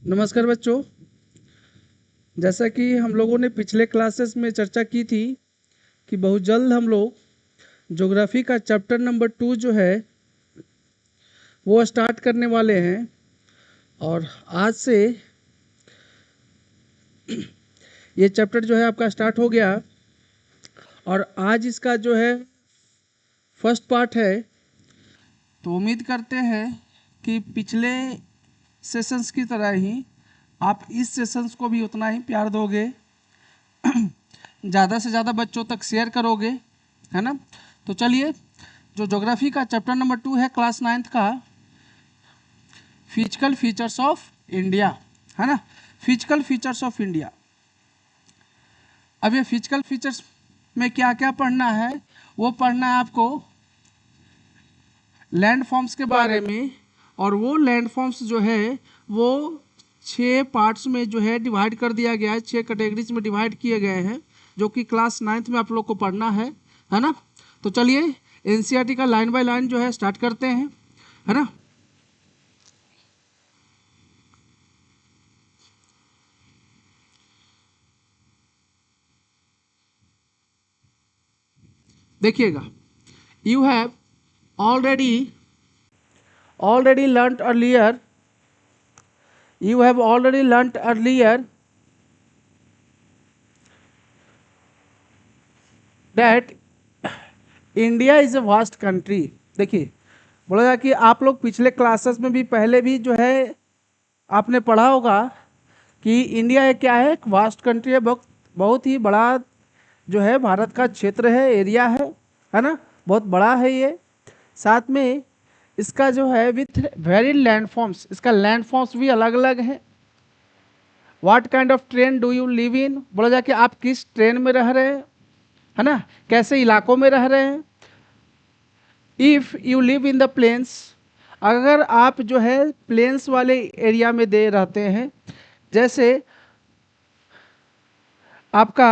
नमस्कार बच्चों। जैसा कि हम लोगों ने पिछले क्लासेस में चर्चा की थी कि बहुत जल्द हम लोग ज्योग्राफी का चैप्टर नंबर 2 जो है वो स्टार्ट करने वाले हैं। और आज से ये चैप्टर जो है आपका स्टार्ट हो गया और आज इसका जो है फर्स्ट पार्ट है। तो उम्मीद करते हैं कि पिछले सेशंस की तरह ही आप इस सेशंस को भी उतना ही प्यार दोगे, ज़्यादा से ज़्यादा बच्चों तक शेयर करोगे, है ना। तो चलिए, जो ज्योग्राफी का चैप्टर नंबर 2 है क्लास 9th का, फिजिकल फीचर्स ऑफ इंडिया, है ना। Physical features of India. अब ये फिजिकल फीचर्स में क्या क्या पढ़ना है, वो पढ़ना है आपको लैंड फॉर्म्स के बारे में। और वो लैंड फॉर्म्स जो है वो 6 पार्ट्स में जो है डिवाइड कर दिया गया है, 6 कैटेगरीज में डिवाइड किए गए हैं, जो कि क्लास 9th में आप लोग को पढ़ना है ना। तो चलिए एनसीईआरटी का लाइन बाय लाइन जो है स्टार्ट करते हैं, है ना। देखिएगा, you have already learnt earlier that India is a vast country. देखिए, बोला जाए कि आप लोग पिछले क्लासेस में भी पहले भी जो है आपने पढ़ा होगा कि इंडिया एक क्या है, एक वास्ट कंट्री है। बहुत ही बड़ा जो है भारत का क्षेत्र है, एरिया है ना, बहुत बड़ा है ये। साथ में इसका जो है विथ वेरी लैंडफॉर्म्स, इसका लैंडफॉर्म्स भी अलग अलग हैं। What kind of train do you live इन, बोला जाए कि आप किस ट्रेन में रह रहे हैं, है ना, कैसे इलाकों में रह रहे हैं। If you live in the plains, अगर आप जो है प्लेन्स वाले एरिया में दे रहते हैं, जैसे आपका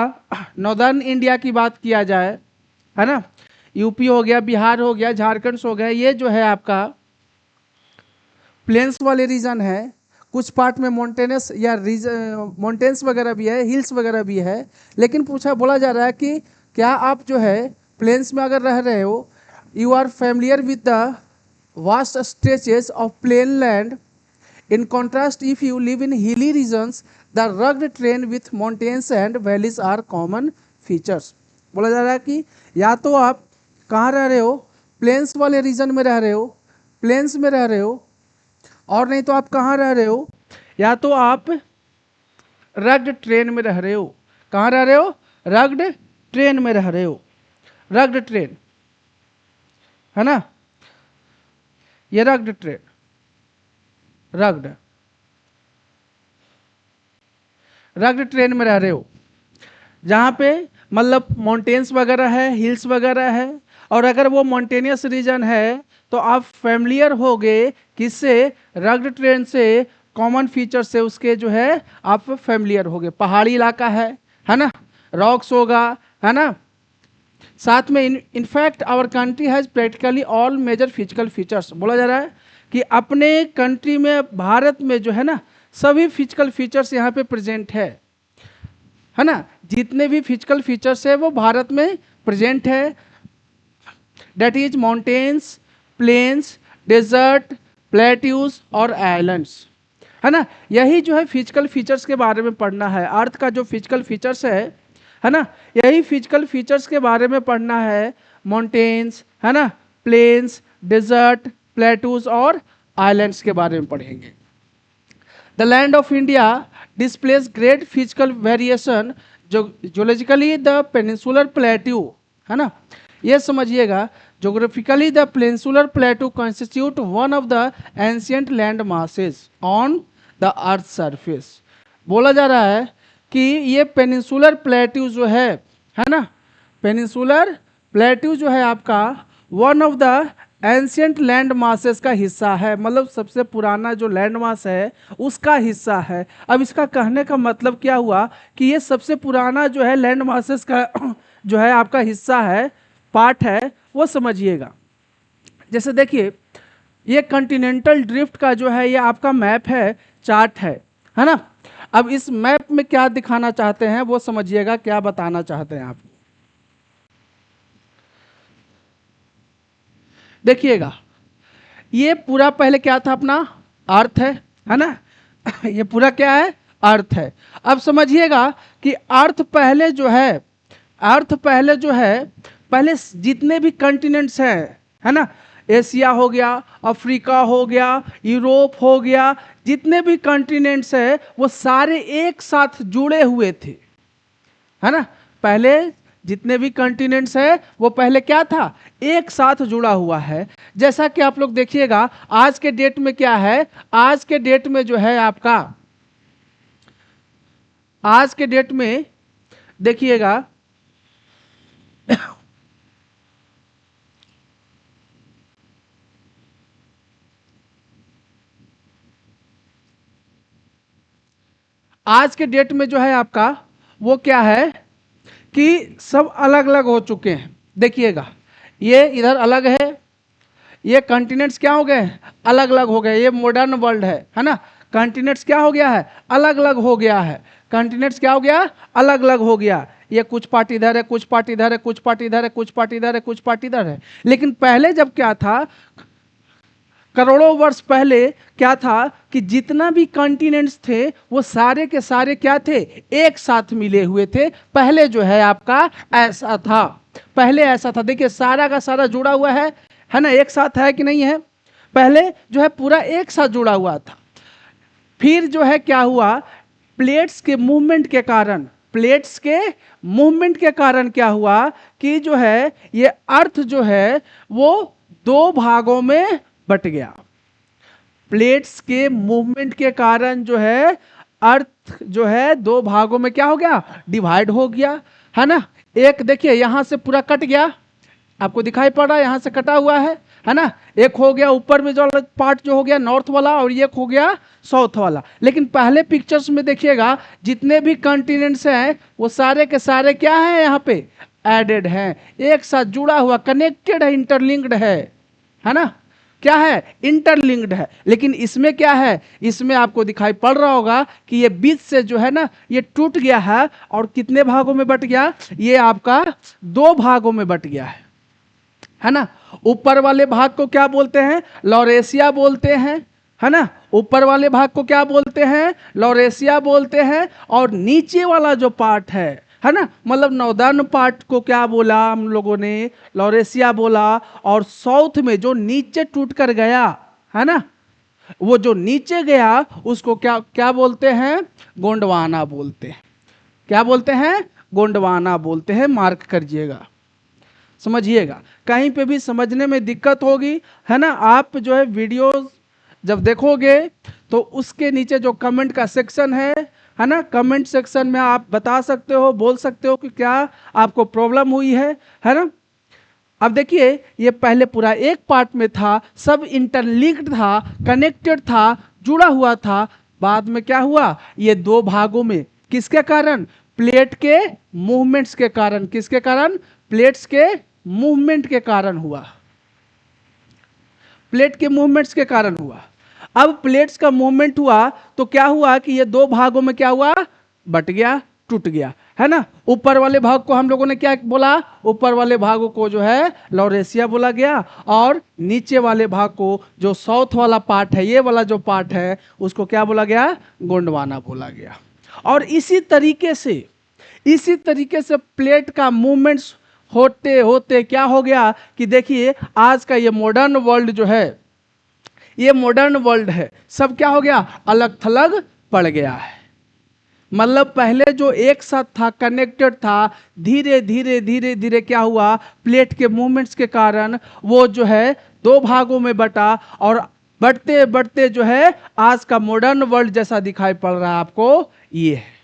नॉर्दर्न इंडिया की बात किया जाए, है ना, यूपी हो गया, बिहार हो गया, झारखंड हो गया, ये जो है आपका प्लेन्स वाले रीजन है। कुछ पार्ट में माउंटेनस या माउंटेन्स वगैरह भी है, हिल्स वगैरह भी है। लेकिन बोला जा रहा है कि क्या आप जो है प्लेन्स में अगर रह रहे हो, you are familiar with the vast stretches of plain land. In contrast, if you live in hilly regions, the rugged terrain with mountains and valleys are common features. बोला जा रहा है कि या तो आप कहाँ रह रहे हो, प्लेन्स वाले रीजन में रह रहे हो, प्लेन्स में रह रहे हो, और नहीं तो आप कहाँ रह रहे हो, या तो आप रग्ड ट्रेन में रह रहे हो। कहाँ रह रहे हो, रग्ड ट्रेन में रह रहे हो। रग्ड ट्रेन, है ना, ये रग्ड ट्रेन, रग्ड ट्रेन में रह रहे हो, जहाँ पे मतलब माउंटेन्स वगैरह है, हिल्स वगैरह है। और अगर वो माउंटेनियस रीजन है तो आप फैमिलियर होगे किससे, रग्ड ट्रेन से, कॉमन फीचर से उसके जो है आप फैमिलियर होगे। पहाड़ी इलाका है ना, रॉक्स होगा, है ना। साथ में in fact our country has practically all major physical features. बोला जा रहा है कि अपने कंट्री में, भारत में जो है ना, सभी फिजिकल फीचर्स यहाँ पे प्रेजेंट है ना। जितने भी फिजिकल फीचर्स है वो भारत में प्रेजेंट है। That is mountains, plains, desert, plateaus और आइलैंड्स, है ना। यही जो है फिजिकल फीचर्स के बारे में पढ़ना है। अर्थ का जो फिजिकल फीचर्स है ना, यही फिजिकल फीचर्स के बारे में पढ़ना है। माउंटेन्स, है ना, प्लेन्स, डेजर्ट, प्लेटूज और आइलैंड्स के बारे में पढ़ेंगे। The land of India displays great physical variation, geologically the peninsular plateau, है ना। ये समझिएगा, geographically the peninsular plateau constitute one of the ancient land masses on the earth surface। बोला जा रहा है कि ये पेनिनसुलर प्लेट्यू जो है ना, पेनिनसुलर प्लेट्यू जो है आपका one of the ancient land masses का हिस्सा है। मतलब सबसे पुराना जो लैंड मास है उसका हिस्सा है। अब इसका कहने का मतलब क्या हुआ कि ये सबसे पुराना जो है लैंड मासेस का जो है आपका हिस्सा है, पार्ट है, वो समझिएगा। जैसे देखिए, ये कॉन्टिनेंटल ड्रिफ्ट का जो है ये आपका मैप है, चार्ट है। है ना। अब इस मैप में क्या दिखाना चाहते हैं वो समझिएगा, क्या बताना चाहते हैं आप। देखिएगा, ये पूरा पहले क्या था अपना, अर्थ है ना। ये पूरा क्या है, अर्थ है। अब समझिएगा कि अर्थ पहले जो है, अर्थ पहले जो है, पहले जितने भी कंटिनेंट्स हैं, है ना, एशिया हो गया, अफ्रीका हो गया, यूरोप हो गया, जितने भी कंटिनेंट्स है वो सारे एक साथ जुड़े हुए थे, है ना। पहले जितने भी कंटिनेंट्स है वो पहले क्या था, एक साथ जुड़ा हुआ है। जैसा कि आप लोग देखिएगा आज के डेट में क्या है, आज के डेट में जो है आपका, आज के डेट में देखिएगा आज के डेट में जो है आपका वो क्या है कि सब अलग अलग हो चुके हैं। देखिएगा ये इधर अलग है, ये कॉन्टिनेंट्स क्या हो गए, अलग अलग हो गए, ये मॉडर्न वर्ल्ड है ना। कॉन्टिनेंट्स क्या हो गया है, अलग अलग हो गया है। कॉन्टिनेंट्स क्या हो गया, अलग अलग हो गया। ये कुछ पार्ट इधर है, कुछ पार्ट इधर है, कुछ पार्ट इधर है, कुछ पार्ट इधर है, कुछ पार्ट इधर है। लेकिन पहले जब क्या था, करोड़ों वर्ष पहले क्या था कि जितना भी कॉन्टिनेंट्स थे वो सारे के सारे क्या थे, एक साथ मिले हुए थे। पहले जो है आपका ऐसा था, पहले ऐसा था। देखिए सारा का सारा जुड़ा हुआ है ना, एक साथ है कि नहीं है। पहले जो है पूरा एक साथ जुड़ा हुआ था। फिर जो है क्या हुआ, प्लेट्स के मूवमेंट के कारण, प्लेट्स के मूवमेंट के कारण क्या हुआ कि जो है ये अर्थ जो है वो दो भागों में बट गया। प्लेट्स के मूवमेंट के कारण जो है अर्थ जो है दो भागों में क्या हो गया, डिवाइड हो गया, है ना। एक देखिए यहां से पूरा कट गया, आपको दिखाई पड़ रहा है यहां से कटा हुआ है ना। एक हो गया ऊपर में जो पार्ट जो हो गया नॉर्थ वाला, और एक हो गया साउथ वाला। लेकिन पहले पिक्चर्स में देखिएगा जितने भी कॉन्टिनेंट्स हैं वो सारे के सारे क्या हैं, यहाँ पे एडेड हैं, एक साथ जुड़ा हुआ, कनेक्टेड है, इंटरलिंक्ड है ना, क्या है, इंटरलिंक्ड है। लेकिन इसमें क्या है, इसमें आपको दिखाई पड़ रहा होगा कि ये बीच से जो है ना ये टूट गया है, और कितने भागों में बट गया, ये आपका दो भागों में बट गया है ना। ऊपर वाले भाग को क्या बोलते हैं, लॉरेशिया बोलते हैं, है ना। ऊपर वाले भाग को क्या बोलते हैं, लॉरेशिया बोलते हैं। और नीचे वाला जो पार्ट है ना, मतलब नॉर्दर्न पार्ट को क्या बोला हम लोगों ने, लॉरेशिया बोला। और साउथ में जो नीचे टूट कर गया है ना, वो जो नीचे गया उसको क्या क्या बोलते हैं, गोंडवाना बोलते हैं। क्या बोलते हैं, गोंडवाना बोलते हैं। मार्क करिएगा, समझिएगा, कहीं पे भी समझने में दिक्कत होगी, है ना। आप जो है वीडियो जब देखोगे तो उसके नीचे जो कमेंट का सेक्शन है ना, कमेंट सेक्शन में आप बता सकते हो, बोल सकते हो कि क्या आपको प्रॉब्लम हुई है ना। अब देखिए ये पहले पूरा एक पार्ट में था, सब इंटरलिंक्ड था, कनेक्टेड था, जुड़ा हुआ था। बाद में क्या हुआ, ये दो भागों में, किसके कारण, प्लेट के मूवमेंट्स के कारण। किसके कारण, प्लेट्स के मूवमेंट के कारण हुआ, प्लेट के मूवमेंट्स के कारण हुआ। अब प्लेट्स का मूवमेंट हुआ तो क्या हुआ कि ये दो भागों में क्या हुआ, बट गया, टूट गया, है ना। ऊपर वाले भाग को हम लोगों ने क्या बोला, ऊपर वाले भागों को जो है लॉरेशिया बोला गया, और नीचे वाले भाग को जो साउथ वाला पार्ट है, ये वाला जो पार्ट है, उसको क्या बोला गया, गोंडवाना बोला गया। और इसी तरीके से प्लेट का मूवमेंट्स होते होते क्या हो गया कि देखिए आज का ये मॉडर्न वर्ल्ड जो है, ये मॉडर्न वर्ल्ड है, सब क्या हो गया, अलग थलग पड़ गया है। मतलब पहले जो एक साथ था, कनेक्टेड था, धीरे धीरे धीरे धीरे क्या हुआ, प्लेट के मूवमेंट्स के कारण वो जो है दो भागों में बटा, और बढ़ते बढ़ते जो है आज का मॉडर्न वर्ल्ड जैसा दिखाई पड़ रहा है आपको, ये है।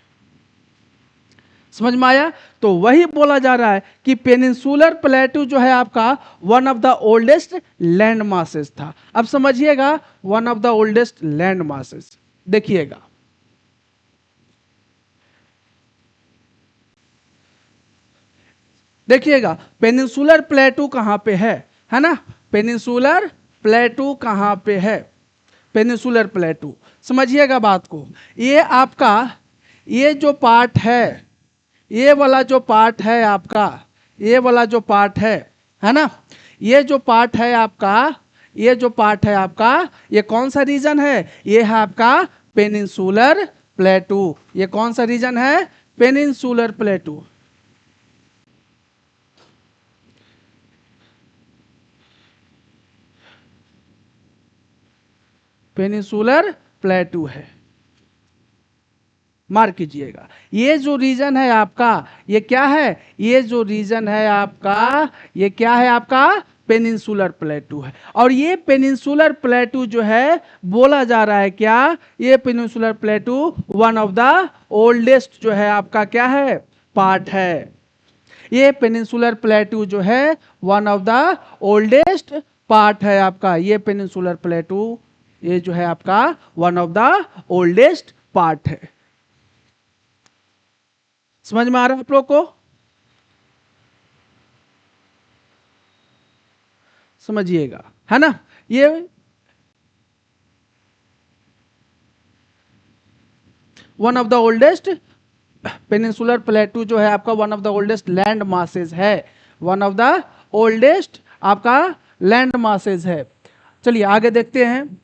समझ में आया। तो वही बोला जा रहा है कि पेनिनसुलर प्लेटू जो है आपका one of the oldest land masses था। अब समझिएगा, one of the oldest land masses. देखिएगा देखिएगा पेनिनसुलर प्लेटू कहां पे है ना, पेनिनसुलर प्लेटू कहां पे है, पेनिनसुलर प्लेटू। समझिएगा बात को। ये आपका ये जो पार्ट है, ये वाला जो पार्ट है आपका, ये वाला जो पार्ट है ना, ये जो पार्ट है आपका, ये जो पार्ट है आपका, ये कौन सा रीजन है? ये है आपका पेनिनसुलर प्लेटू। ये कौन सा रीजन है? पेनिनसुलर प्लेटू। पेनिनसुलर प्लेटू है, मार्क कीजिएगा। ये जो रीजन है आपका, ये क्या है? ये जो रीजन है आपका, ये क्या है आपका? पेनिनसुलर प्लेटू है। और ये पेनिनसुलर प्लेटू जो है, बोला जा रहा है क्या? ये peninsular प्लेटू one of the oldest जो है आपका क्या है? पार्ट है। ये पेनिनसुलर प्लेटू जो है one of the oldest part है आपका। ये पेनिनसुलर प्लेटू ये जो है आपका one of the oldest part है। समझ में आ रहा है आप लोग को? समझिएगा, है ना? ये one of the oldest peninsular plateau जो है आपका one of the oldest land masses है। वन ऑफ द ओल्डेस्ट आपका लैंड मासेज है। चलिए आगे देखते हैं।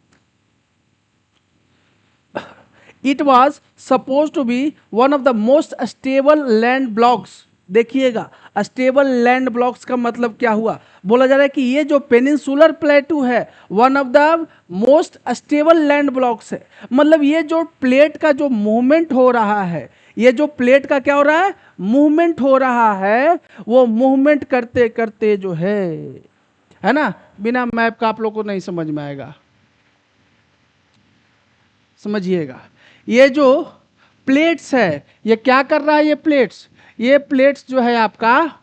It was suppose to be one of the most stable land blocks. देखिएगा, स्टेबल लैंड ब्लॉक्स का मतलब क्या हुआ? बोला जा रहा है कि ये जो पेनिनसुलर प्लेटू है one of the most stable land blocks है। मतलब ये जो प्लेट का जो मूवमेंट हो रहा है, ये जो प्लेट का क्या हो रहा है? मूवमेंट हो रहा है। वो मूवमेंट करते करते जो है ना, बिना मैप का आप लोग को नहीं समझ में आएगा। समझिएगा, ये जो प्लेट्स है, ये क्या कर रहा है? ये प्लेट्स जो है आपका,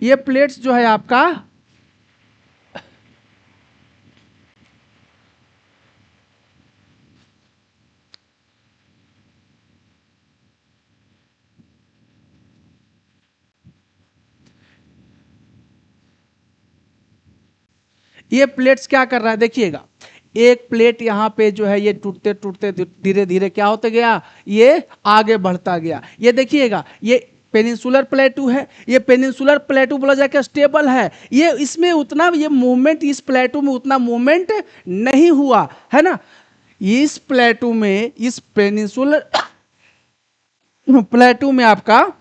ये प्लेट्स जो है आपका ये प्लेट्स क्या कर रहा है? देखिएगा, एक प्लेट यहाँ पे जो है ये टूटते टूटते धीरे धीरे क्या होता गया? ये आगे बढ़ता गया। ये देखिएगा, ये पेनिनसुलर प्लेटू है। ये पेनिनसुलर प्लेटू बोला जाए कि स्टेबल है। ये इसमें उतना ये मूवमेंट, इस प्लेटू में उतना मूवमेंट नहीं हुआ, है ना? इस प्लेटू में, इस पेनिनसुलर प्लेटू में आपका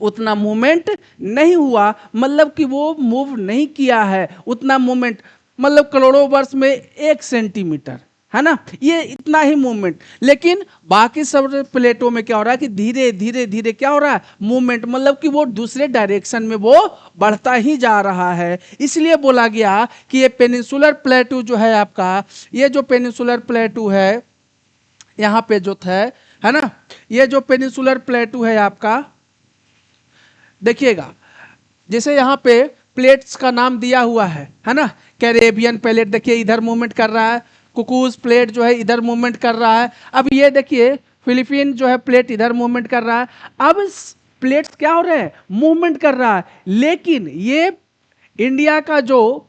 उतना मूवमेंट नहीं हुआ। मतलब कि वो मूव नहीं किया है उतना मूवमेंट, मतलब करोड़ों वर्ष में 1 सेंटीमीटर, है ना? ये इतना ही मूवमेंट। लेकिन बाकी सब प्लेटों में क्या हो रहा है कि धीरे धीरे धीरे क्या हो रहा है? मूवमेंट, मतलब कि वो दूसरे डायरेक्शन में वो बढ़ता ही जा रहा है। इसलिए बोला गया कि ये पेनिनसुलर प्लेटू जो है आपका, ये जो पेनिनसुलर प्लेटू है यहाँ पे जो है ना, ये जो पेनिनसुलर प्लेटू है आपका, देखिएगा, जैसे यहाँ पे प्लेट्स का नाम दिया हुआ है ना? कैरेबियन प्लेट देखिए इधर मूवमेंट कर रहा है, कुकूज प्लेट जो है इधर मूवमेंट कर रहा है। अब ये देखिए फिलीपीन जो है प्लेट इधर मूवमेंट कर रहा है। अब प्लेट्स क्या हो रहे हैं? मूवमेंट कर रहा है। लेकिन ये इंडिया का जो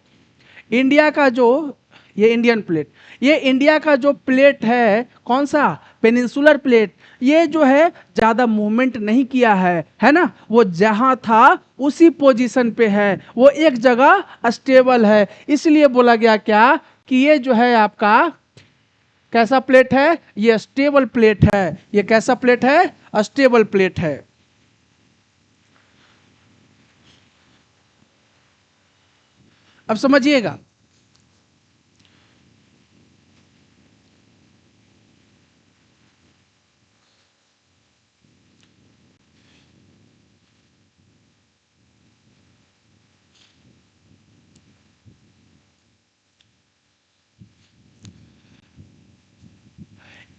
ये इंडियन प्लेट, ये इंडिया का जो प्लेट है कौन सा? पेनिनसुलर प्लेट, ये जो है ज्यादा मूवमेंट नहीं किया है ना? वो जहां था उसी पोजीशन पे है, वो एक जगह स्टेबल है। इसलिए बोला गया क्या कि ये जो है आपका कैसा प्लेट है? ये स्टेबल प्लेट है। ये कैसा प्लेट है? स्टेबल प्लेट है। अब समझिएगा,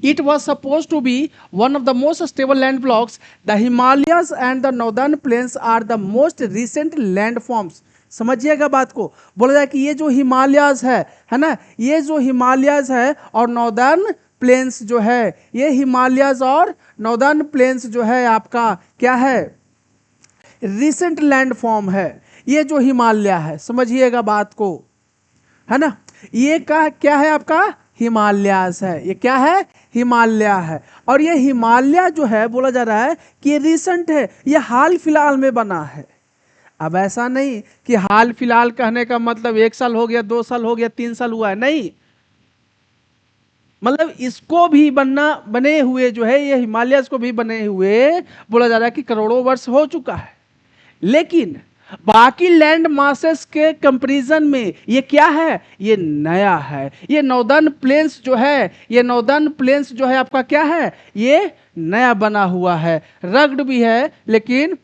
it was supposed to be one of the most stable land blocks. The Himalayas and the northern plains are the most recent landforms. समझिएगा बात को। बोला जाए कि ये जो हिमालयाज है ना, ये जो हिमालयाज है और नॉर्दर्न प्लेन्स जो है, ये हिमालयाज और नॉर्दर्न प्लेन्स जो है आपका क्या है? रिसेंट लैंड फॉर्म है। ये जो हिमालय है, समझिएगा बात को, है ना? ये का क्या है आपका, हिमालयास है। ये क्या है, हिमालय है। और ये हिमालय जो है बोला जा रहा है कि ये रिसेंट है, ये हाल फिलहाल में बना है। अब ऐसा नहीं कि हाल फिलहाल कहने का मतलब 1 साल हो गया, 2 साल हो गया, 3 साल हुआ है, नहीं। मतलब इसको भी बने हुए जो है, ये हिमालय को भी बने हुए बोला जा रहा है कि करोड़ों वर्ष हो चुका है। लेकिन बाकी लैंड मासेस के कंपैरिजन में ये क्या है, ये नया है। ये नॉर्दर्न प्लेन्स जो है, ये नॉर्दर्न प्लेन्स जो है आपका क्या है, ये नया बना हुआ है। रग्ड भी है लेकिन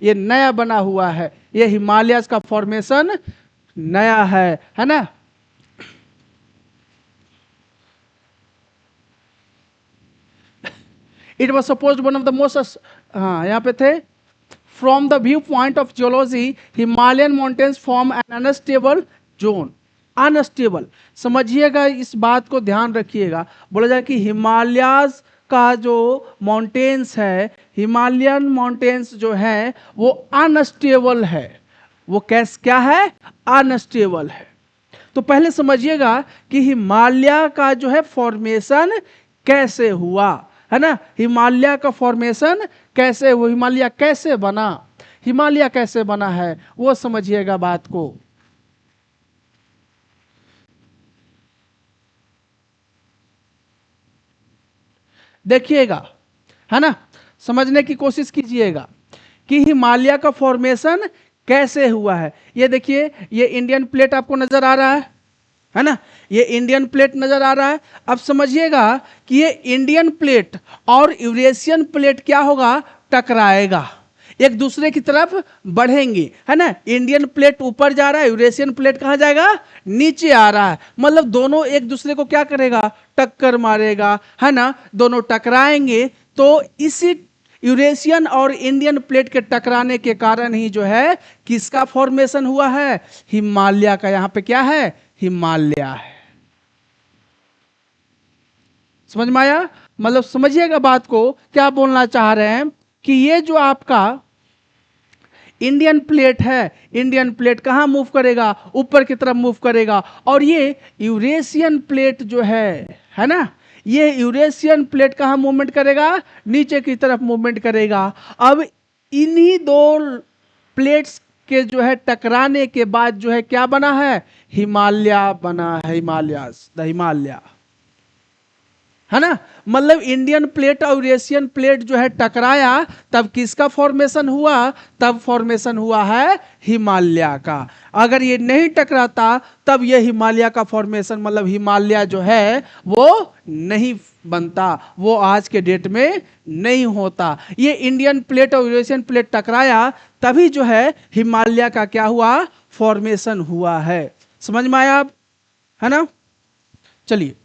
ये नया बना हुआ है। ये हिमालय का फॉर्मेशन नया है ना। It was suppose one of the most, हाँ यहाँ पे थे, from the view point of geology Himalayan mountains form an unstable zone. Unstable, समझिएगा, इस बात को ध्यान रखिएगा। बोला जाए कि हिमालयाज का जो माउंटेन्स है, हिमालयन माउंटेन्स जो है वो अनस्टेबल है। वो क्या है, अनस्टेबल है। तो पहले समझिएगा कि हिमालय का जो है फॉर्मेशन कैसे हुआ, है ना। हिमालय का फॉर्मेशन कैसे हुआ, हिमालय कैसे बना, हिमालय कैसे बना है वो समझिएगा बात को। देखिएगा, है ना, समझने की कोशिश कीजिएगा कि हिमालय का फॉर्मेशन कैसे हुआ है। ये देखिए, ये इंडियन प्लेट आपको नजर आ रहा है ना, ये इंडियन प्लेट नजर आ रहा है। अब समझिएगा कि ये इंडियन प्लेट और यूरेशियन प्लेट क्या होगा, टकराएगा, एक दूसरे की तरफ बढ़ेंगे, है ना। इंडियन प्लेट ऊपर जा रहा है, यूरेशियन प्लेट कहां जाएगा, नीचे आ रहा है। मतलब दोनों एक दूसरे को क्या करेगा, टक्कर मारेगा, है ना। दोनों टकराएंगे तो इसी यूरेशियन और इंडियन प्लेट के टकराने के कारण ही जो है किसका फॉर्मेशन हुआ है, हिमालय का। यहां पे क्या है, हिमालय है। समझ में आया, मतलब समझिएगा बात को, क्या बोलना चाह रहे हैं कि ये जो आपका इंडियन प्लेट है, इंडियन प्लेट कहां मूव करेगा, ऊपर की तरफ मूव करेगा। और ये यूरेशियन प्लेट जो है ना, ये यूरेशियन प्लेट कहां मूवमेंट करेगा, नीचे की तरफ मूवमेंट करेगा। अब इन्हीं दो प्लेट्स के जो है टकराने के बाद जो है क्या बना है, हिमालय बना है, हिमालयास, द हिमालय, है ना। मतलब इंडियन प्लेट और यूरेशियन प्लेट जो है टकराया, तब किसका फॉर्मेशन हुआ, तब फॉर्मेशन हुआ है हिमालय का। अगर ये नहीं टकराता तब ये हिमालय का फॉर्मेशन, मतलब हिमालय जो है वो नहीं बनता, वो आज के डेट में नहीं होता। ये इंडियन प्लेट और यूरेशियन प्लेट टकराया तभी जो है हिमालय का क्या हुआ, फॉर्मेशन हुआ है। समझ में आया अब, है ना। चलिए,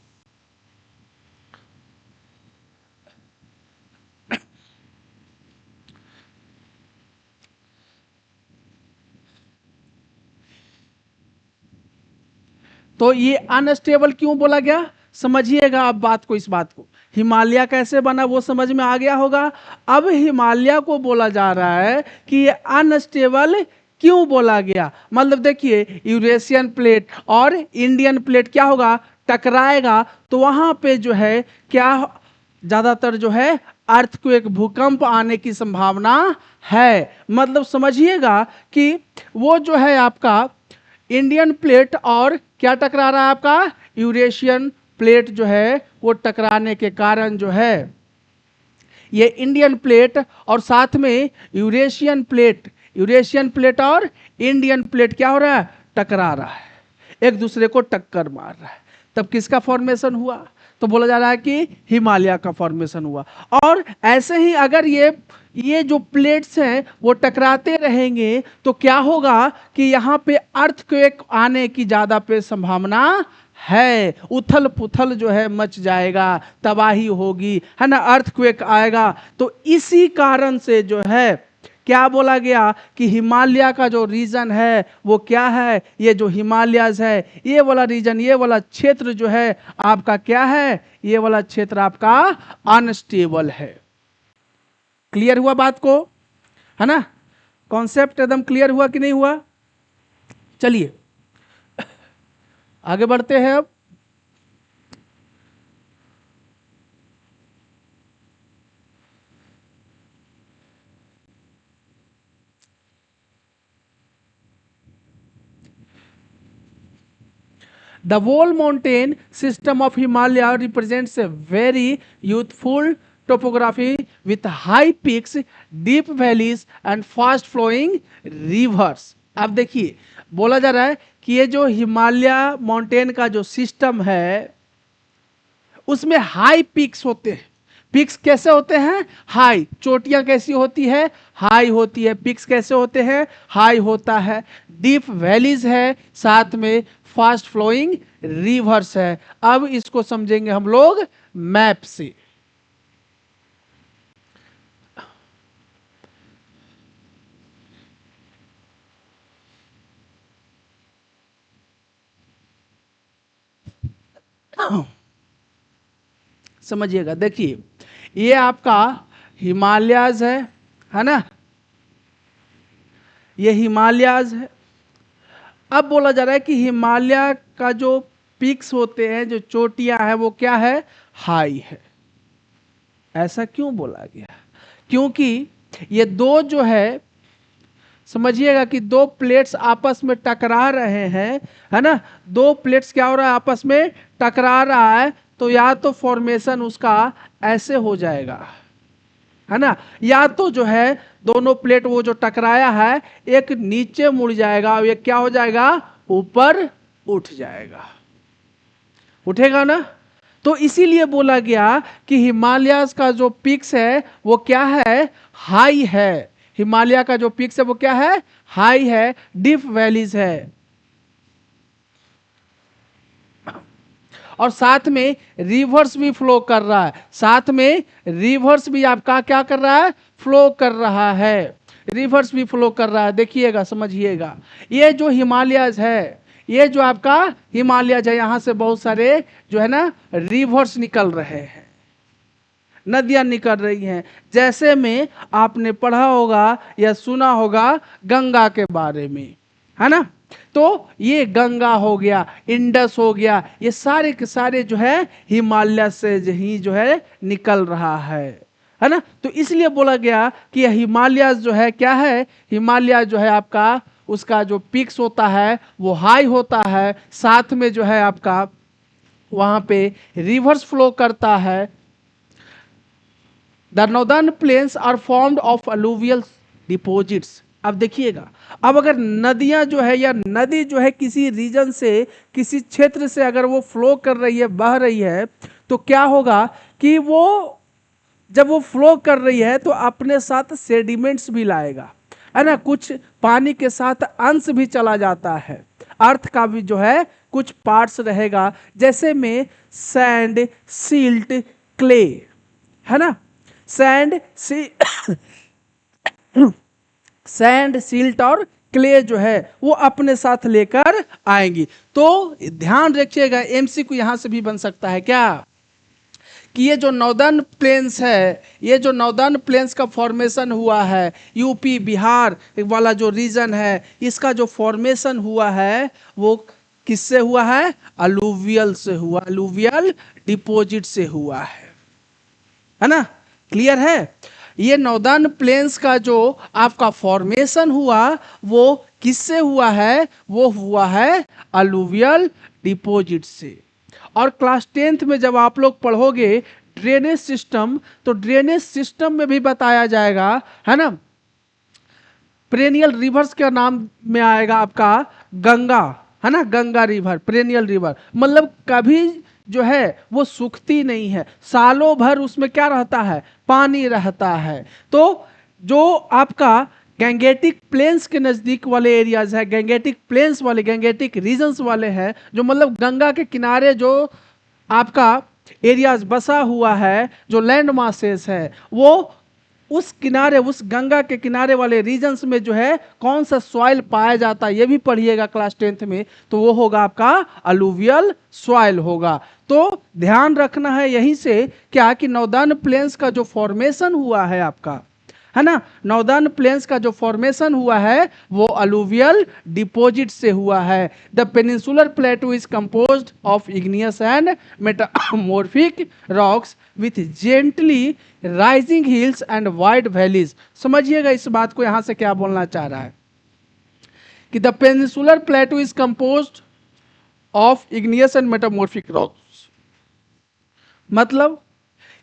तो ये अनस्टेबल क्यों बोला गया, समझिएगा आप बात को, इस बात को। हिमालय कैसे बना वो समझ में आ गया होगा। अब हिमालय को बोला जा रहा है कि ये अनस्टेबल क्यों बोला गया। मतलब देखिए, यूरेशियन प्लेट और इंडियन प्लेट क्या होगा, टकराएगा, तो वहां पे जो है क्या, ज्यादातर जो है अर्थक्वेक, भूकंप आने की संभावना है। मतलब समझिएगा कि वो जो है आपका इंडियन प्लेट और क्या टकरा रहा है, आपका यूरेशियन प्लेट जो है वो टकराने के कारण जो है ये इंडियन प्लेट और साथ में यूरेशियन प्लेट, यूरेशियन प्लेट और इंडियन प्लेट क्या हो रहा है, टकरा रहा है, एक दूसरे को टक्कर मार रहा है। तब किसका फॉर्मेशन हुआ, तो बोला जा रहा है कि हिमालय का फॉर्मेशन हुआ। और ऐसे ही अगर ये जो प्लेट्स हैं वो टकराते रहेंगे तो क्या होगा कि यहाँ पे अर्थक्वेक आने की ज्यादा पे संभावना है, उथल पुथल जो है मच जाएगा, तबाही होगी, है ना, अर्थक्वेक आएगा। तो इसी कारण से जो है क्या बोला गया कि हिमालय का जो रीजन है वो क्या है, ये जो हिमालयस है, ये वाला रीजन, ये वाला क्षेत्र जो है आपका क्या है, ये वाला क्षेत्र आपका अनस्टेबल है। क्लियर हुआ बात को, है ना, कॉन्सेप्ट एकदम क्लियर हुआ कि नहीं हुआ। चलिए, आगे बढ़ते हैं अब। The whole mountain system of Himalaya represents a very youthful topography with high peaks, deep valleys and fast flowing rivers. अब देखिए बोला जा रहा है कि ये जो हिमालय माउंटेन का जो सिस्टम है उसमें हाई पीक्स होते हैं। पिक्स कैसे होते हैं? हाई। चोटियां कैसी होती है? हाई होती है। पिक्स कैसे होते हैं? हाई होता है। डीप वैलीज है, साथ में फास्ट फ्लोइंग रिवर्स है। अब इसको समझेंगे हम लोग मैप से। समझिएगा, देखिए ये आपका हिमालयाज है ना, ये हिमालयाज है। अब बोला जा रहा है कि हिमालय का जो पीक्स होते हैं, जो चोटियां हैं, वो क्या है? हाई है। ऐसा क्यों बोला गया? क्योंकि ये दो जो है, समझिएगा कि दो प्लेट्स आपस में टकरा रहे हैं, है ना। दो प्लेट्स क्या हो रहा है? आपस में टकरा रहा है। तो या तो फॉर्मेशन उसका ऐसे हो जाएगा, है ना, या तो जो है दोनों प्लेट वो जो टकराया है एक नीचे मुड़ जाएगा और ये क्या हो जाएगा? ऊपर उठ जाएगा। उठेगा ना। तो इसीलिए बोला गया कि हिमालय का जो पिक्स है वो क्या है? हाई है। हिमालय का जो पिक्स है वो क्या है? हाई है। डीप वैलीज है और साथ में रिवर्स भी फ्लो कर रहा है। साथ में रिवर्स भी आपका क्या कर रहा है? फ्लो कर रहा है। रिवर्स भी फ्लो कर रहा है। देखिएगा, समझिएगा, ये जो हिमालयज है, ये जो आपका हिमालयज है, यहां से बहुत सारे जो है ना रिवर्स निकल रहे हैं, नदियां निकल रही हैं। जैसे में आपने पढ़ा होगा या सुना होगा गंगा के बारे में, है ना। तो ये गंगा हो गया, इंडस हो गया, ये सारे के सारे जो है हिमालय से ही जो है निकल रहा है ना। तो इसलिए बोला गया कि हिमालय जो है क्या है? हिमालय जो है आपका उसका जो पिक्स होता है वो हाई होता है, साथ में जो है आपका वहां पे रिवर्स फ्लो करता है। The northern plains are formed of alluvial deposits. अब देखिएगा, अब अगर नदियां जो है या नदी जो है किसी रीजन से, किसी क्षेत्र से अगर वो फ्लो कर रही है, बह रही है, तो क्या होगा कि वो जब वो फ्लो कर रही है तो अपने साथ सेडिमेंट्स भी लाएगा, है ना। कुछ पानी के साथ अंश भी चला जाता है, अर्थ का भी जो है कुछ पार्ट्स रहेगा, जैसे में सैंड, सिल्ट, क्ले, है ना। सैंड सैंड, सिल्ट और क्ले जो है वो अपने साथ लेकर आएंगी। तो ध्यान रखिएगा, एमसीक्यू यहां से भी बन सकता है क्या, कि ये जो नॉर्दर्न प्लेन्स है, ये जो नॉर्दर्न प्लेन्स का फॉर्मेशन हुआ है, यूपी बिहार वाला जो रीजन है, इसका जो फॉर्मेशन हुआ है वो किससे हुआ है? अलूवियल से हुआ, अलूवियल डिपॉजिट से हुआ है ना। क्लियर है? ये नॉर्दर्न प्लेन्स का जो आपका फॉर्मेशन हुआ वो किससे हुआ है? वो हुआ है अलूवियल डिपॉजिट से। और क्लास 10th में जब आप लोग पढ़ोगे ड्रेनेज सिस्टम, तो ड्रेनेज सिस्टम में भी बताया जाएगा, है ना। पेरेनियल रिवर्स के नाम में आएगा आपका गंगा, है ना। गंगा रिवर, पेरेनियल रिवर, मतलब कभी जो है वो सूखती नहीं है, सालों भर उसमें क्या रहता है? पानी रहता है। तो जो आपका गैंगेटिक प्लेन्स के नज़दीक वाले एरियाज है, गैंगेटिक प्लेन्स वाले, गैंगेटिक रीजन्स वाले हैं, जो मतलब गंगा के किनारे जो आपका एरियाज बसा हुआ है, जो लैंड मासेस है, वो उस किनारे, उस गंगा के किनारे वाले रीजन्स में जो है कौन सा सॉइल पाया जाता है, ये भी पढ़िएगा क्लास 10th में। तो वो होगा आपका अलूवियल सॉइल होगा। तो ध्यान रखना है यहीं से क्या, कि नॉर्दर्न प्लेन्स का जो फॉर्मेशन हुआ है आपका, है ना। नॉर्दर्न प्लेन्स का जो फॉर्मेशन हुआ है वो अलुवियल डिपॉजिट से हुआ है। The peninsular प्लेटू is composed of igneous and metamorphic rocks with gently rising hills and wide valleys. समझिएगा इस बात को, यहां से क्या बोलना चाह रहा है कि the peninsular प्लेटू is composed of igneous and metamorphic rocks, मतलब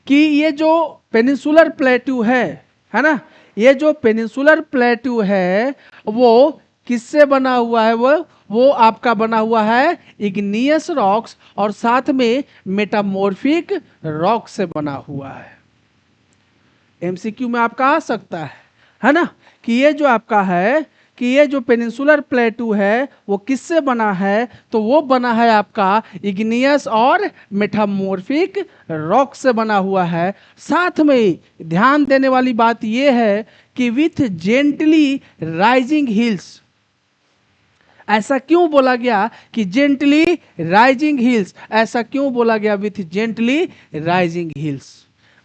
कि ये जो पेनिनसुलर प्लेटू है ना, ये जो पेनिनसुलर प्लेटू है वो किससे बना हुआ है? वो आपका बना हुआ है इग्नियस रॉक्स और साथ में मेटामॉर्फिक रॉक से बना हुआ है। एमसीक्यू में आपका आ सकता है ना, कि ये जो आपका है कि ये जो पेनिनसुलर प्लेटू है वो किससे बना है? तो वो बना है आपका इग्नियस और मेटामॉर्फिक रॉक से बना हुआ है। साथ में ध्यान देने वाली बात ये है कि विथ जेंटली राइजिंग हिल्स। ऐसा क्यों बोला गया कि जेंटली राइजिंग हिल्स? ऐसा क्यों बोला गया विथ जेंटली राइजिंग हिल्स?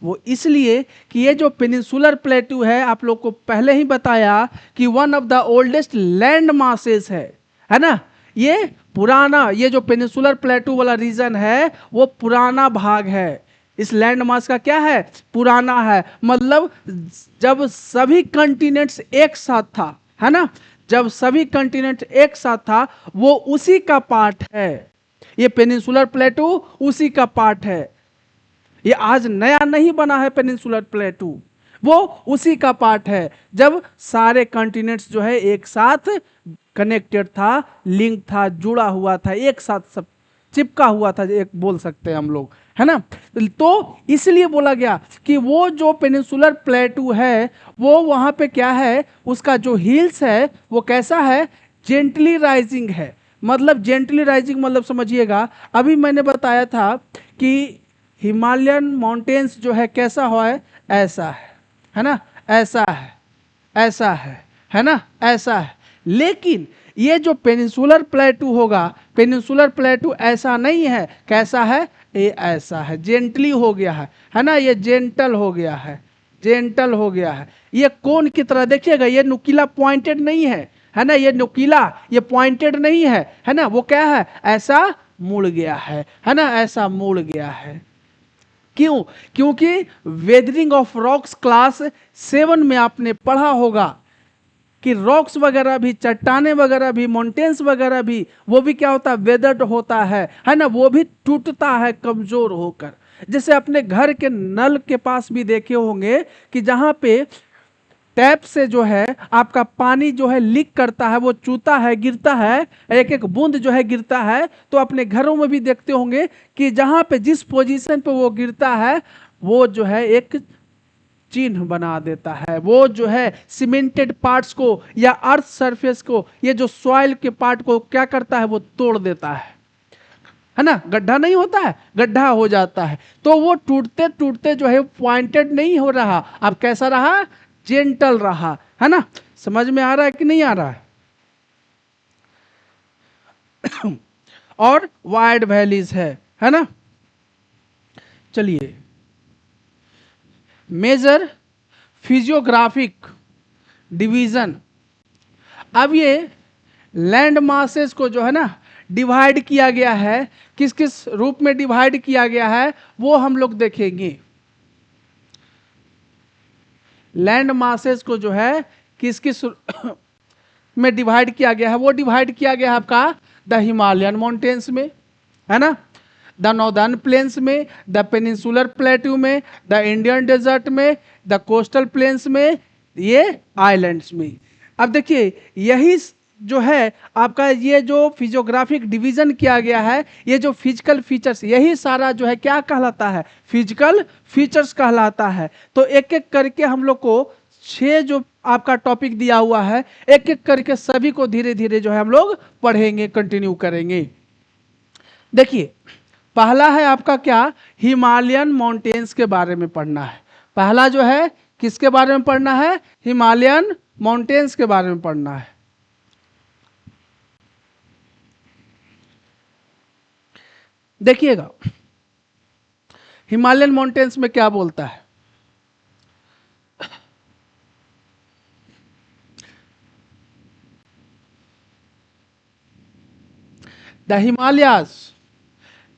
वो इसलिए कि ये जो पेनिनसुलर प्लेटू है, आप लोग को पहले ही बताया कि one of the oldest land masses है ना। ये पुराना, ये जो पेनिनसुलर प्लेटू वाला रीजन है वो पुराना भाग है। इस लैंड मास का क्या है? पुराना है। मतलब जब सभी कंटिनेंट्स एक साथ था, है ना, जब सभी कंटिनेंट एक साथ था वो उसी का पार्ट है। ये पेनिनसुलर प्लेटू उसी का पार्ट है। ये आज नया नहीं बना है पेनिनसुलर प्लेटू, वो उसी का पार्ट है। जब सारे कॉन्टिनेंट्स जो है एक साथ कनेक्टेड था, लिंक था, जुड़ा हुआ था, एक साथ सब चिपका हुआ था, एक बोल सकते हैं हम लोग, है ना। तो इसलिए बोला गया कि वो जो पेनिनसुलर प्लेटू है वो वहां पे क्या है, उसका जो हिल्स है वो कैसा है? जेंटली राइजिंग है। मतलब जेंटली राइजिंग मतलब समझिएगा, अभी मैंने बताया था कि हिमालयन माउंटेन्स जो है कैसा हुआ है ना, ऐसा है, ऐसा है ना, ऐसा है। लेकिन ये जो पेनिनसुलर प्लेटू होगा, पेनिनसुलर प्लेटू ऐसा नहीं है। कैसा है? ये ऐसा है, जेंटली हो गया है ना, ये जेंटल हो गया है, जेंटल हो गया है। ये कोन की तरह देखिएगा, ये नुकीला पॉइंटेड नहीं है ना, ये नुकीला, ये पॉइंटेड नहीं है ना, वो क्या है? ऐसा मुड़ गया है ना, ऐसा मुड़ गया है। क्यों? क्योंकि वेदरिंग ऑफ रॉक्स क्लास 7 में आपने पढ़ा होगा कि रॉक्स वगैरह भी, चट्टाने वगैरह भी, माउंटेन्स वगैरह भी, वो भी क्या होता है? वेदर्ड होता है ना, वो भी टूटता है कमजोर होकर। जैसे अपने घर के नल के पास भी देखे होंगे कि जहां पे टैप से जो है आपका पानी जो है लीक करता है, वो चूता है, गिरता है, एक एक बूंद जो है गिरता है। तो अपने घरों में भी देखते होंगे कि जहां पे जिस पोजीशन पे वो गिरता है वो जो है एक चिन्ह बना देता है। वो जो है सीमेंटेड पार्ट्स को या अर्थ सरफेस को, ये जो सॉइल के पार्ट को क्या करता है? वो तोड़ देता है ना। गड्ढा नहीं होता है, गड्ढा हो जाता है। तो वो टूटते टूटते जो है पॉइंटेड नहीं हो रहा, अब कैसा रहा? जेंटल रहा, है ना। समझ में आ रहा है कि नहीं आ रहा है? और वाइड वैलीज है ना। चलिए, मेजर फिजियोग्राफिक डिवीजन। अब ये लैंड मासेस को जो है ना डिवाइड किया गया है, किस किस रूप में डिवाइड किया गया है वो हम लोग देखेंगे। लैंड मासेस को जो है किस किस में डिवाइड किया गया है? वो डिवाइड किया गया है आपका द हिमालयन माउंटेन्स में, है ना, द नॉर्दर्न प्लेन्स में, द पेनिनसुलर प्लेट्यू में, द इंडियन डेजर्ट में, द कोस्टल प्लेन्स में, ये आइलैंड्स में। अब देखिए, यही जो है आपका ये जो फिजियोग्राफिक डिवीजन किया गया है, ये जो फिजिकल फीचर्स, यही सारा जो है क्या कहलाता है? फिजिकल फीचर्स कहलाता है। तो एक एक करके हम लोग को 6 जो आपका टॉपिक दिया हुआ है, एक एक करके सभी को धीरे धीरे जो है हम लोग पढ़ेंगे, कंटिन्यू करेंगे। देखिए, पहला है आपका क्या? हिमालयन माउंटेन्स के बारे में पढ़ना है। पहला जो है किसके बारे में पढ़ना है? हिमालयन माउंटेन्स के बारे में पढ़ना है। देखिएगा, हिमालयन माउंटेन्स में क्या बोलता है? The Himalayas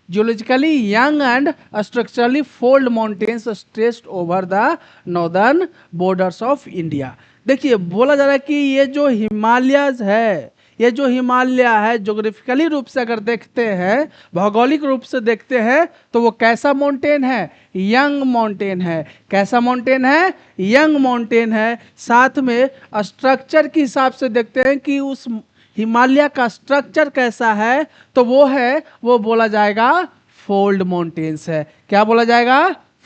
geologically young and structurally fold mountains stretched over the northern borders of India। देखिए बोला जा रहा है कि ये जो हिमालयज है, ये जो हिमालय है ज्योग्राफिकली रूप से अगर देखते हैं, भौगोलिक रूप से देखते हैं, तो वो कैसा माउंटेन है? यंग माउंटेन है। कैसा माउंटेन है? यंग माउंटेन है। साथ में स्ट्रक्चर के हिसाब से देखते हैं कि उस हिमालय का स्ट्रक्चर कैसा है, तो वो बोला जाएगा फोल्ड माउंटेन्स है। क्या बोला जाएगा?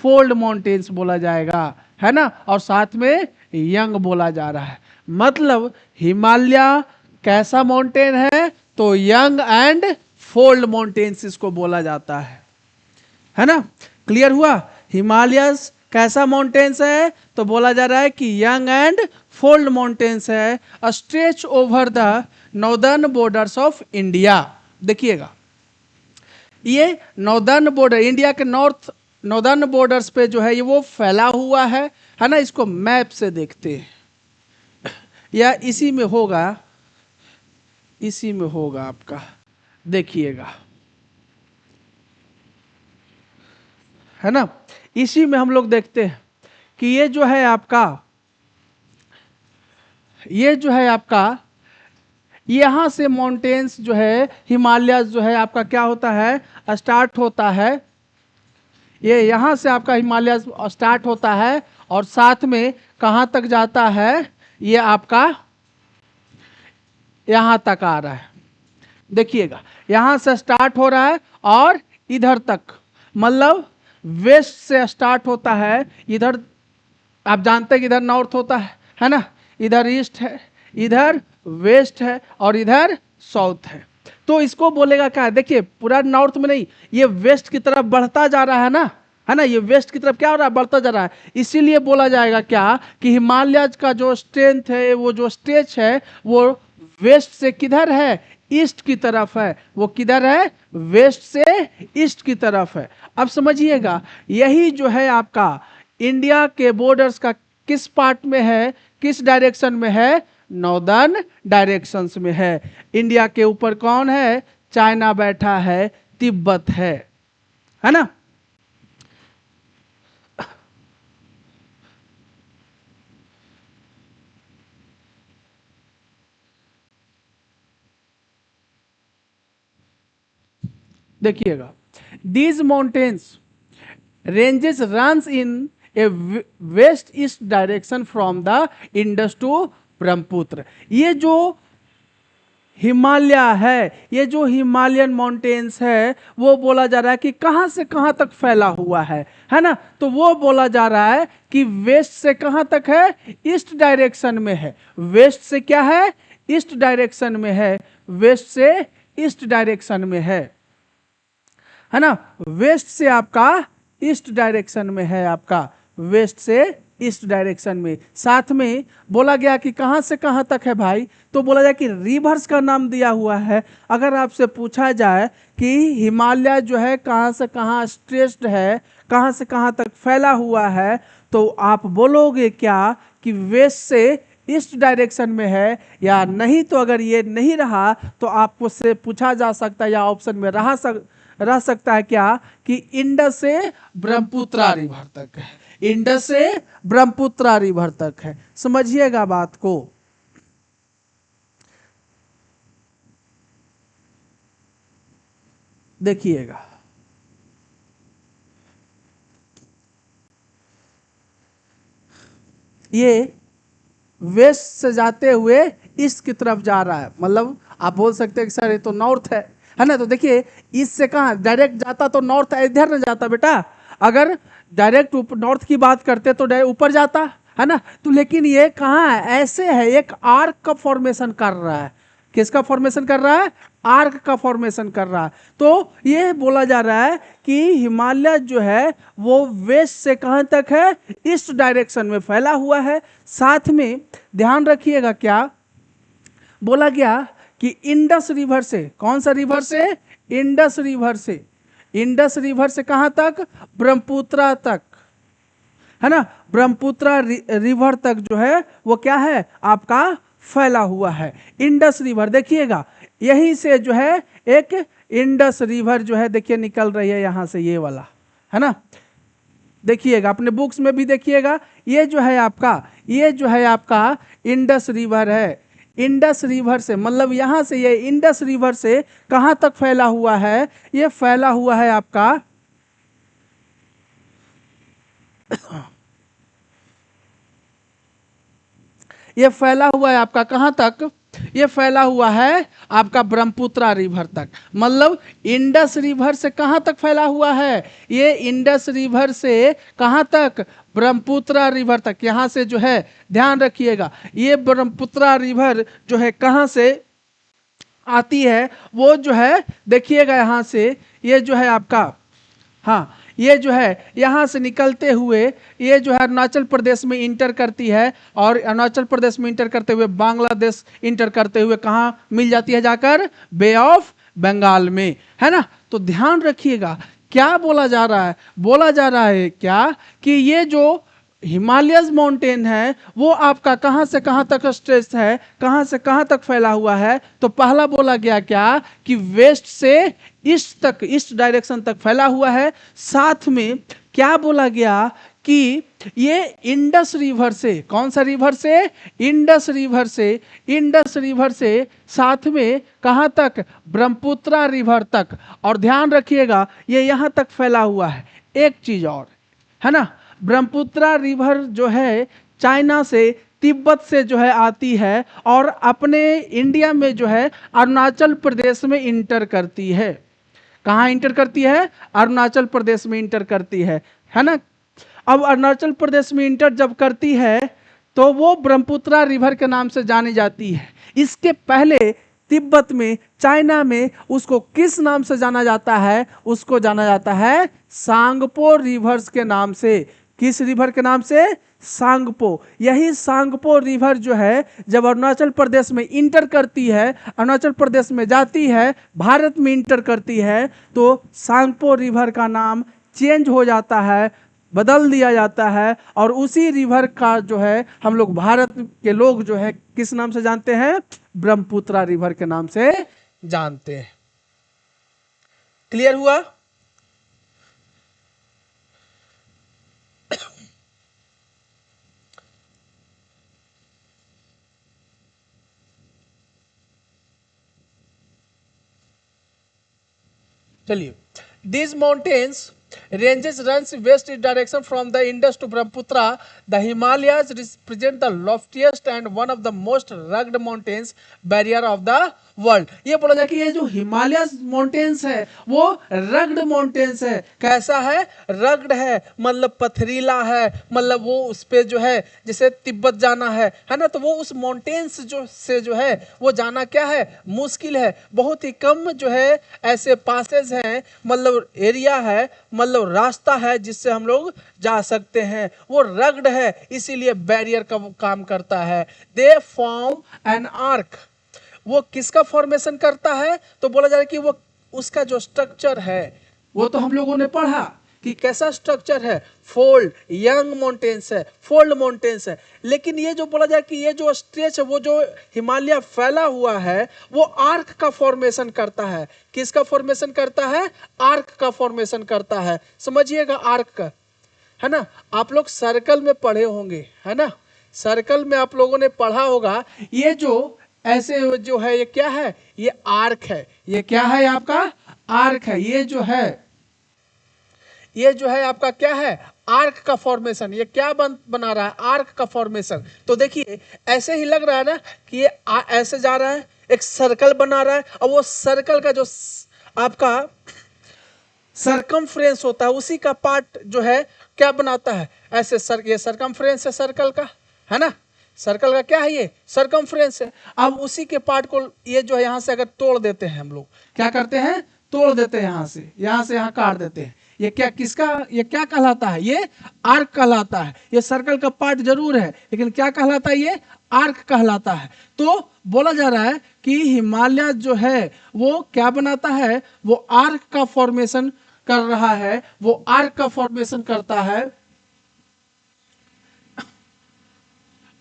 फोल्ड माउंटेन्स बोला जाएगा, है ना। और साथ में यंग बोला जा रहा है, मतलब हिमालय कैसा माउंटेन है? तो यंग एंड फोल्ड माउंटेन्स इसको बोला जाता है ना। क्लियर हुआ? हिमालयस कैसा माउंटेन्स है? तो बोला जा रहा है कि यंग एंड फोल्ड माउंटेन्स है, stretch over the northern borders of India. देखिएगा ये नॉर्दर्न बॉर्डर, इंडिया के नॉर्दर्न बॉर्डर्स पे जो है ये वो फैला हुआ है ना। इसको मैप से देखते हैं, या इसी में होगा आपका, देखिएगा, है ना। इसी में हम लोग देखते हैं कि ये जो है आपका यहाँ से माउंटेन्स जो है, हिमालय जो है आपका क्या होता है? स्टार्ट होता है। ये यहाँ से आपका हिमालय स्टार्ट होता है और साथ में कहाँ तक जाता है? ये आपका यहाँ तक आ रहा है। देखिएगा यहाँ से स्टार्ट हो रहा है और इधर तक, मतलब वेस्ट से स्टार्ट होता है। इधर आप जानते हैं कि इधर नॉर्थ होता है ना। इधर ईस्ट है, इधर वेस्ट है और इधर साउथ है। तो इसको बोलेगा क्या? देखिए पूरा नॉर्थ में नहीं, ये वेस्ट की तरफ बढ़ता जा रहा है ना। ये वेस्ट की तरफ क्या हो रहा है? बढ़ता जा रहा है। इसीलिए बोला जाएगा क्या कि हिमालय का जो स्ट्रेंथ है, वो जो स्ट्रेच है, वो वेस्ट से किधर है? ईस्ट की तरफ है। वो किधर है? वेस्ट से ईस्ट की तरफ है। अब समझिएगा, यही जो है आपका इंडिया के बॉर्डर्स का किस पार्ट में है, किस डायरेक्शन में है? नॉर्दर्न डायरेक्शंस में है। इंडिया के ऊपर कौन है? चाइना बैठा है, तिब्बत है ना। देखिएगा these mountains ranges runs in a west east direction from the Indus to Brahmaputra. ये जो हिमालय है, ये जो हिमालयन माउंटेन्स है, वो बोला जा रहा है कि कहाँ से कहाँ तक फैला हुआ है ना। तो वो बोला जा रहा है कि वेस्ट से कहाँ तक है? ईस्ट डायरेक्शन में है। वेस्ट से क्या है? ईस्ट डायरेक्शन में है। वेस्ट से ईस्ट डायरेक्शन में है ना। वेस्ट से आपका ईस्ट डायरेक्शन में है, आपका वेस्ट से ईस्ट डायरेक्शन में। साथ में बोला गया कि कहां से कहां तक है भाई? तो बोला जाए कि रिवर्स का नाम दिया हुआ है। अगर आपसे पूछा जाए कि हिमालय जो है कहां से कहां स्ट्रेच्ड है, कहां से कहां तक फैला हुआ है, तो आप बोलोगे क्या कि वेस्ट से ईस्ट डायरेक्शन में है या नहीं? तो अगर ये नहीं रहा तो आपको से पूछा जा सकता है, या ऑप्शन में रह सकता है क्या कि इंडस से ब्रह्मपुत्र रिवर तक है। इंडस से ब्रह्मपुत्र रिवर तक है। समझिएगा बात को। देखिएगा ये वेस्ट से जाते हुए ईस्ट की तरफ जा रहा है। मतलब आप बोल सकते हैं कि सर ये तो नॉर्थ है ना। तो देखिए ईस्ट से कहाँ डायरेक्ट जाता? तो नॉर्थ इधर न जाता बेटा। अगर डायरेक्ट नॉर्थ की बात करते तो ऊपर जाता, है ना। तो लेकिन ये कहाँ है? ऐसे है, एक आर्क का फॉर्मेशन कर रहा है। किसका फॉर्मेशन कर रहा है? आर्क का फॉर्मेशन कर रहा है। तो ये बोला जा रहा है कि हिमालय जो है वो वेस्ट से कहां तक है? ईस्ट डायरेक्शन में फैला हुआ है। साथ में ध्यान रखिएगा क्या बोला गया कि इंडस रिवर से, कौन सा रिवर से? इंडस रिवर से। इंडस रिवर से कहां तक? ब्रह्मपुत्र तक, है ना। ब्रह्मपुत्र रिवर तक जो है वो क्या है? आपका फैला हुआ है। इंडस रिवर देखिएगा, यहीं से जो है एक इंडस रिवर जो है देखिए निकल रही है यहाँ से, ये वाला है ना, देखिएगा अपने बुक्स में भी देखिएगा, ये जो है आपका इंडस रिवर है। इंडस रिवर से मतलब यहाँ से, ये इंडस रिवर से कहाँ तक फैला हुआ है, ये फैला हुआ है आपका ये फैला हुआ है आपका कहाँ तक, ये फैला हुआ है आपका ब्रह्मपुत्रा रिवर तक। मतलब इंडस रिवर से कहाँ तक फैला हुआ है, ये इंडस रिवर से कहाँ तक, ब्रह्मपुत्रा रिवर तक। यहाँ से जो है ध्यान रखिएगा, ये ब्रह्मपुत्रा रिवर जो है कहाँ से आती है, वो जो है देखिएगा यहाँ से, ये जो है आपका, हाँ ये जो है यहाँ से निकलते हुए ये जो है अरुणाचल प्रदेश में इंटर करती है, और अरुणाचल प्रदेश में इंटर करते हुए बांग्लादेश इंटर करते हुए कहाँ मिल जाती है जाकर, बे ऑफ बंगाल में, है ना। तो ध्यान रखिएगा क्या बोला जा रहा है, बोला जा रहा है क्या कि ये जो हिमालयस माउंटेन है वो आपका कहाँ से कहाँ तक स्ट्रेच है, कहाँ से कहाँ तक फैला हुआ है। तो पहला बोला गया क्या कि वेस्ट से ईस्ट तक, ईस्ट डायरेक्शन तक फैला हुआ है। साथ में क्या बोला गया कि ये इंडस रिवर से, कौन सा रिवर से, इंडस रिवर से, इंडस रिवर से साथ में कहाँ तक, ब्रह्मपुत्रा रिवर तक। और ध्यान रखिएगा ये यहाँ तक फैला हुआ है। एक चीज और है ना, ब्रह्मपुत्रा रिवर जो है चाइना से, तिब्बत से जो है आती है और अपने इंडिया में जो है अरुणाचल प्रदेश में इंटर करती है। कहाँ इंटर करती है, अरुणाचल प्रदेश में इंटर करती है ना। अब अरुणाचल प्रदेश में इंटर जब करती है तो वो ब्रह्मपुत्रा रिवर के नाम से जानी जाती है। इसके पहले तिब्बत में, चाइना में उसको किस नाम से जाना जाता है, उसको जाना जाता है सांगपो रिवर्स के नाम से। किस रिवर के नाम से, सांगपो। यही सांगपो रिवर जो है जब अरुणाचल प्रदेश में इंटर करती है, अरुणाचल प्रदेश में जाती है, भारत में इंटर करती है, तो सांगपो रिवर का नाम चेंज हो जाता है, बदल दिया जाता है। और उसी रिवर का जो है हम लोग भारत के लोग जो है किस नाम से जानते हैं, ब्रह्मपुत्रा रिवर के नाम से जानते हैं। क्लियर हुआ। चलिए, these mountains ranges runs west in direction from the Indus to Brahmaputra. The Himalayas represent the loftiest and one of the most rugged mountains barrier of the world. ये बोला जाए कि ये जो हिमालयस माउंटेन्स है वो रग्ड माउंटेन्स है। कैसा है, रग्ड है, मतलब पथरीला है, मतलब वो उस पे जो है जैसे तिब्बत जाना है ना, तो वो उस माउंटेन्स जो से जो है वो जाना क्या है, मुश्किल है। बहुत ही कम जो है ऐसे पासेज हैं, मतलब एरिया है, मतलब रास्ता है जिससे हम लोग जा सकते हैं। वो रग्ड है इसीलिए बैरियर का काम करता है। They form an arc. वो किसका फॉर्मेशन करता है, तो बोला जा रहा है कि वो उसका जो स्ट्रक्चर है वो तो हम लोगों ने पढ़ा कि कैसा स्ट्रक्चर है, फोल्ड, यंग माउंटेन्स है, फोल्ड माउंटेन्स है। लेकिन ये जो बोला जाए कि ये जो स्ट्रेच है, वो जो हिमालय फैला हुआ है वो आर्क का फॉर्मेशन करता है। किसका फॉर्मेशन करता है, आर्क का फॉर्मेशन करता है। समझिएगा आर्क का, है ना। आप लोग सर्कल में पढ़े होंगे, है ना, सर्कल में आप लोगों ने पढ़ा होगा। ये जो ऐसे जो है ये क्या है, ये आर्क है। ये क्या है आपका, आर्क है। ये जो है आपका क्या है, आर्क का फॉर्मेशन। ये क्या बना रहा है, आर्क का फॉर्मेशन। तो देखिए ऐसे ही लग रहा है ना कि ये ऐसे जा रहा है, एक सर्कल बना रहा है, और वो सर्कल का जो आपका सरकमफ्रेंस होता है उसी का पार्ट जो है क्या बनाता है, ऐसे ये सरकमफ्रेंस है सर्कल का, है ना। सर्कल का क्या है, ये सरकमफ्रेंस है। अब उसी के पार्ट को ये जो है यहाँ से अगर तोड़ देते हैं, हम लोग क्या करते हैं, तोड़ देते हैं, यहाँ से यहाँ काट देते हैं। ये क्या, किसका, ये क्या कहलाता है, ये आर्क कहलाता है। ये सर्कल का पार्ट जरूर है लेकिन क्या कहलाता है, ये आर्क कहलाता है। तो बोला जा रहा है कि हिमालय जो है वो क्या बनाता है, वो आर्क का फॉर्मेशन कर रहा है, वो आर्क का फॉर्मेशन करता है,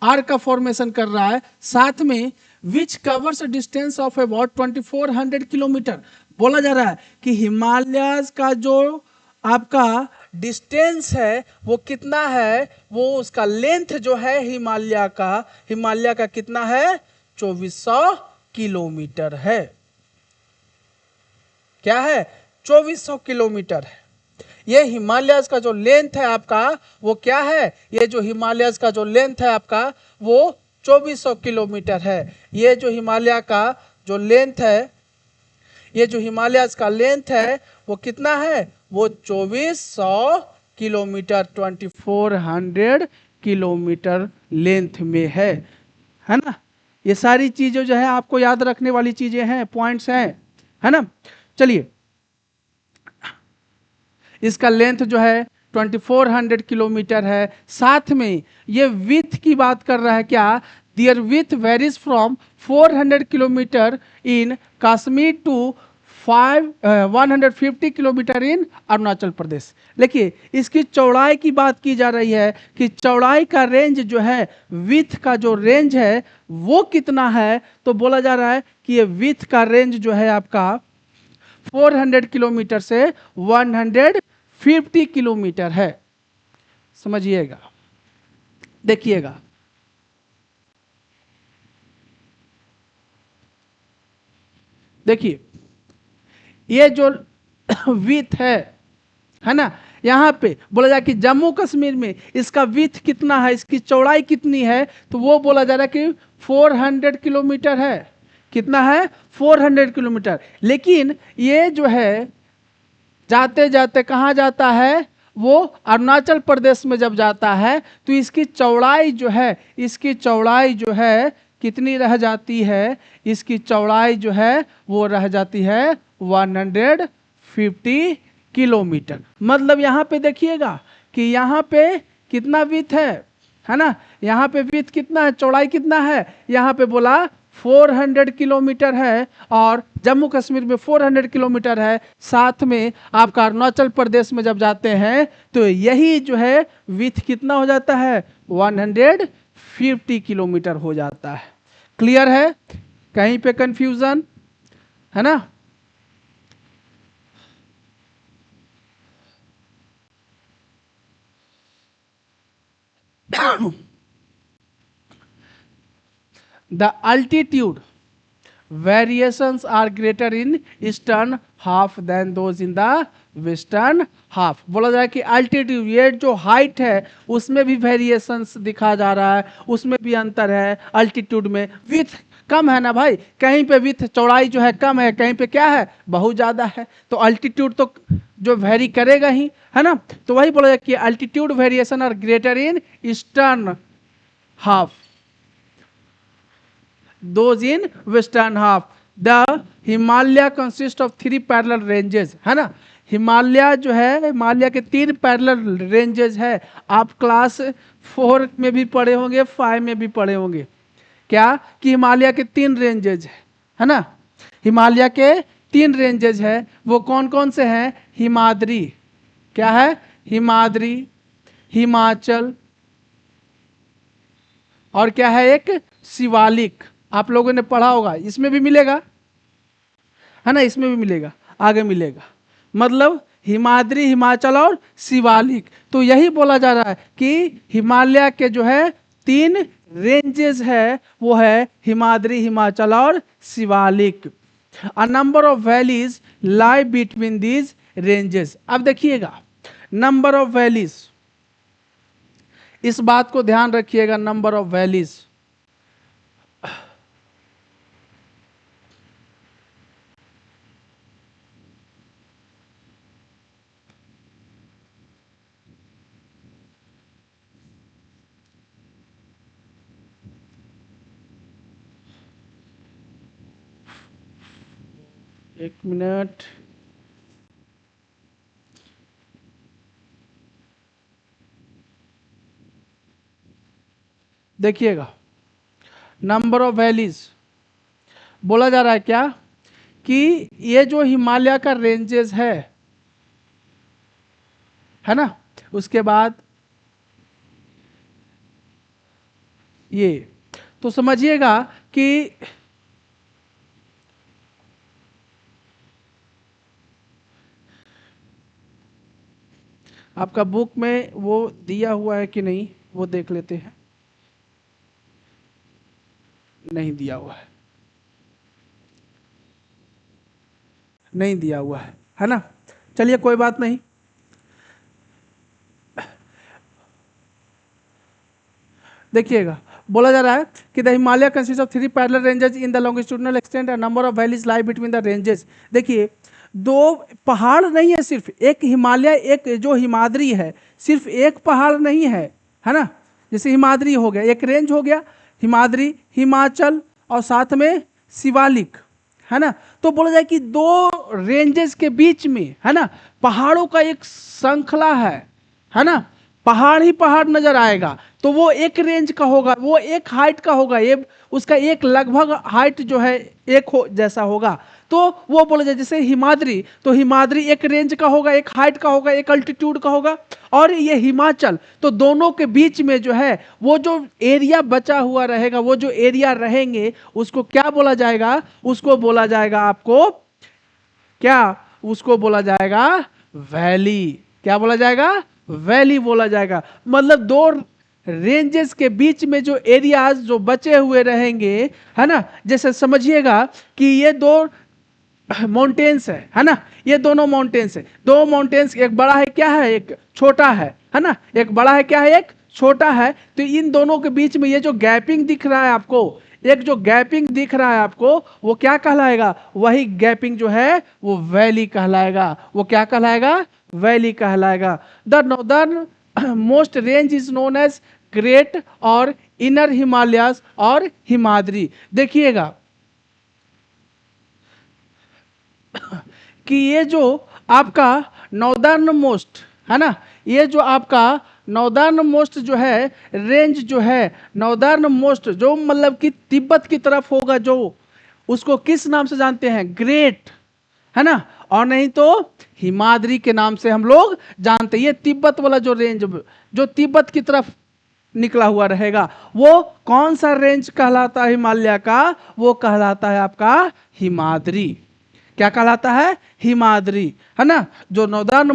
आर्क का फॉर्मेशन कर रहा है। साथ में which covers distance of about 2400 kilometre. बोला जा रहा है कि हिमालय का जो आपका डिस्टेंस है वो कितना है, वो उसका लेंथ जो है हिमालय का कितना है, 2400 किलोमीटर है। क्या है, 2400 किलोमीटर है। ये हिमालय का जो लेंथ है आपका वो क्या है, ये जो हिमालय का जो लेंथ है आपका वो 2400 किलोमीटर है। ये जो हिमालय का जो लेंथ है, ये जो हिमालय का लेंथ है वो कितना है, वो 2400 किलोमीटर, 2400 किलोमीटर लेंथ में है ना। ये सारी चीजें जो है आपको याद रखने वाली चीजें हैं, पॉइंट्स हैं, है ना। चलिए, इसका लेंथ जो है 2400 किलोमीटर है। साथ में ये विथ की बात कर रहा है क्या, their width varies from 400 kilometre in Kashmir to 150 kilometre in Arunachal Pradesh. देखिए, इसकी चौड़ाई की बात की जा रही है कि चौड़ाई का रेंज जो है, विथ का जो रेंज है वो कितना है। तो बोला जा रहा है कि ये विथ का रेंज जो है आपका 400 किलोमीटर से 150 किलोमीटर है। समझिएगा, देखिएगा, देखिए ये जो विथ है ना, यहां पे बोला जाए कि जम्मू कश्मीर में इसका विथ कितना है, इसकी चौड़ाई कितनी है, तो वो बोला जा रहा है कि 400 किलोमीटर है। कितना है, 400 किलोमीटर। लेकिन ये जो है जाते जाते कहाँ जाता है, वो अरुणाचल प्रदेश में जब जाता है तो इसकी चौड़ाई जो है, इसकी चौड़ाई जो है कितनी रह जाती है, इसकी चौड़ाई जो है वो रह जाती है 150 किलोमीटर। मतलब यहाँ पे देखिएगा कि यहाँ पे कितना विथ है ना, यहाँ पे विथ कितना है, चौड़ाई कितना है, यहाँ पे बोला 400 किलोमीटर है और जम्मू कश्मीर में 400 किलोमीटर है। साथ में आपका अरुणाचल प्रदेश में जब जाते हैं तो यही जो है विथ कितना हो जाता है, 150 किलोमीटर हो जाता है। क्लियर है, कहीं पे कंफ्यूजन है ना। The altitude variations are greater in eastern half than those in the western half. बोला जाए कि अल्टीट्यूड, ये जो हाइट है उसमें भी वेरिएशंस दिखा जा रहा है, उसमें भी अंतर है। अल्टीट्यूड में विथ कम है ना भाई, कहीं पे विथ चौड़ाई जो है कम है, कहीं पे क्या है बहुत ज्यादा है, तो अल्टीट्यूड तो जो वेरी करेगा ही, है ना। तो वही बोला जाए कि altitude variation are greater in eastern half, those in western half। the Himalaya consist of 3 parallel ranges, है ना। हिमालय जो है, हिमालय के 3 पैरेलल रेंजेस है। आप क्लास 4 में भी पढ़े होंगे, 5 में भी पढ़े होंगे क्या, कि हिमालय के 3 रेंजेस है ना। हिमालय के 3 रेंजेस है, वो कौन कौन से हैं, हिमाद्री, क्या है, हिमाद्री, हिमाचल, और क्या है एक शिवालिक। आप लोगों ने पढ़ा होगा, इसमें भी मिलेगा, है ना, इसमें भी मिलेगा, आगे मिलेगा। मतलब हिमाद्री, हिमाचल और शिवालिक। तो यही बोला जा रहा है कि हिमालय के जो है 3 रेंजेस है, वो है हिमाद्री, हिमाचल और Shivalik. A number of valleys lie between these ranges. अब देखिएगा नंबर ऑफ वैलीज, इस बात को ध्यान रखिएगा, नंबर ऑफ वैलीज। एक मिनट, देखिएगा नंबर ऑफ वैलीज बोला जा रहा है क्या, कि ये जो हिमालय का रेंजेस है ना, उसके बाद ये, तो समझिएगा कि आपका बुक में वो दिया हुआ है कि नहीं, वो देख लेते हैं। नहीं दिया हुआ है, नहीं दिया हुआ है ना। चलिए कोई बात नहीं। देखिएगा, बोला जा रहा है कि the Himalaya consist of 3 parallel ranges in the longitudinal extent and number of valleys lie between the ranges. देखिए, दो पहाड़ नहीं है, सिर्फ एक हिमालय, एक जो हिमाद्री है, सिर्फ एक पहाड़ नहीं है ना। जैसे हिमाद्री हो गया, एक रेंज हो गया हिमाद्री, हिमाचल, और साथ में शिवालिक, है ना। तो बोला जाए कि दो रेंजेस के बीच में, है ना, पहाड़ों का एक श्रृंखला है ना। पहाड़ ही पहाड़ नजर आएगा, तो वो एक रेंज का होगा, वो एक हाइट का होगा, ये उसका एक लगभग हाइट जो है एक हो जैसा होगा। तो वो बोला जाए जैसे हिमाद्री, तो हिमाद्री एक रेंज का होगा, एक हाइट का होगा, एक अल्टीट्यूड का होगा। और ये हिमाचल, तो दोनों के बीच में जो है वो जो एरिया बचा हुआ रहेगा, वो जो एरिया रहेंगे, उसको क्या बोला जाएगा? उसको बोला जाएगा आपको क्या? उसको बोला जाएगा वैली। क्या बोला जाएगा? वैली बोला जाएगा। मतलब दो रेंजेस के बीच में जो एरियाज जो बचे हुए रहेंगे, है ना, जैसे समझिएगा कि ये दो माउंटेन्स है ना, ये दोनों माउंटेन्स है, दो माउंटेन्स, एक बड़ा है क्या है, एक छोटा है ना, एक बड़ा है क्या है, एक छोटा है। तो इन दोनों के बीच में ये जो गैपिंग दिख रहा है आपको, एक जो गैपिंग दिख रहा है आपको, वो क्या कहलाएगा? वही गैपिंग जो है वो वैली कहलाएगा। वो क्या कहलाएगा? वैली कहलाएगा। The northern most range is known as great और इनर हिमालयास और हिमाद्री। देखिएगा कि ये जो आपका नॉर्दर्न मोस्ट है ना, ये जो आपका नॉर्दर्न मोस्ट जो है रेंज जो है, नॉर्दर्न मोस्ट जो मतलब कि तिब्बत की तरफ होगा, जो उसको किस नाम से जानते हैं? ग्रेट, है ना, और नहीं तो हिमाद्री के नाम से हम लोग जानते हैं। ये तिब्बत वाला जो रेंज जो तिब्बत की तरफ निकला हुआ रहेगा, वो कौन सा रेंज कहलाता है हिमालय का? वो कहलाता है आपका हिमाद्री। क्या कहलाता है? हिमाद्री, है ना। जो नॉर्दर्न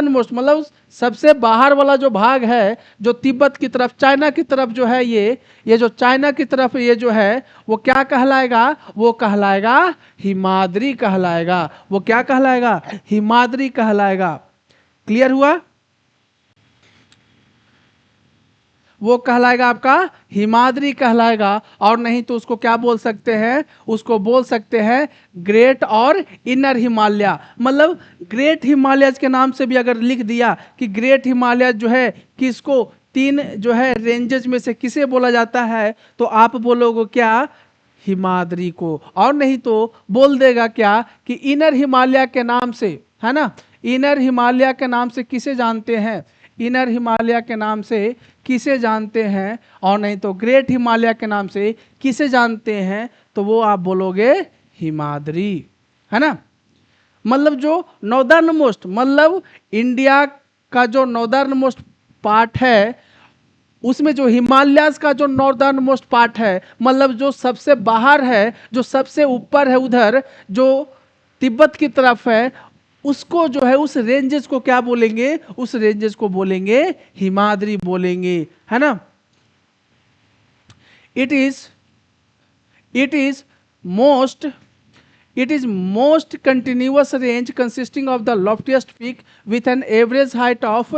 मोस्ट मतलब सबसे बाहर वाला जो भाग है, जो तिब्बत की तरफ, चाइना की तरफ जो है, ये जो चाइना की तरफ ये जो है, वो क्या कहलाएगा? वो कहलाएगा हिमाद्री कहलाएगा। वो क्या कहलाएगा? हिमाद्री कहलाएगा। क्लियर हुआ? वो कहलाएगा आपका हिमाद्री कहलाएगा। और नहीं तो उसको क्या बोल सकते हैं? उसको बोल सकते हैं ग्रेट और इनर हिमालय। मतलब ग्रेट हिमालय के नाम से भी अगर लिख दिया कि ग्रेट हिमालय जो है किसको, तीन जो है रेंजेस में से किसे बोला जाता है, तो आप बोलोगे क्या? हिमाद्री को। और नहीं तो बोल देगा क्या कि इनर हिमालय के नाम से, है ना, इनर हिमालय के नाम से किसे जानते हैं? इनर हिमालय के नाम से किसे जानते हैं? और नहीं तो ग्रेट हिमालय के नाम से किसे जानते हैं? तो वो आप बोलोगे हिमाद्री, है ना। मतलब जो नॉर्दर्न मोस्ट, मतलब इंडिया का जो नॉर्दर्न मोस्ट पार्ट है, उसमें जो हिमालयाज का जो नॉर्दर्न मोस्ट पार्ट है, मतलब जो सबसे बाहर है, जो सबसे ऊपर है, उधर जो तिब्बत की तरफ है, उसको जो है उस रेंजेस को क्या बोलेंगे? उस रेंजेस को बोलेंगे हिमाद्री बोलेंगे, है ना। It is most continuous range consisting of the loftiest peak with an average height of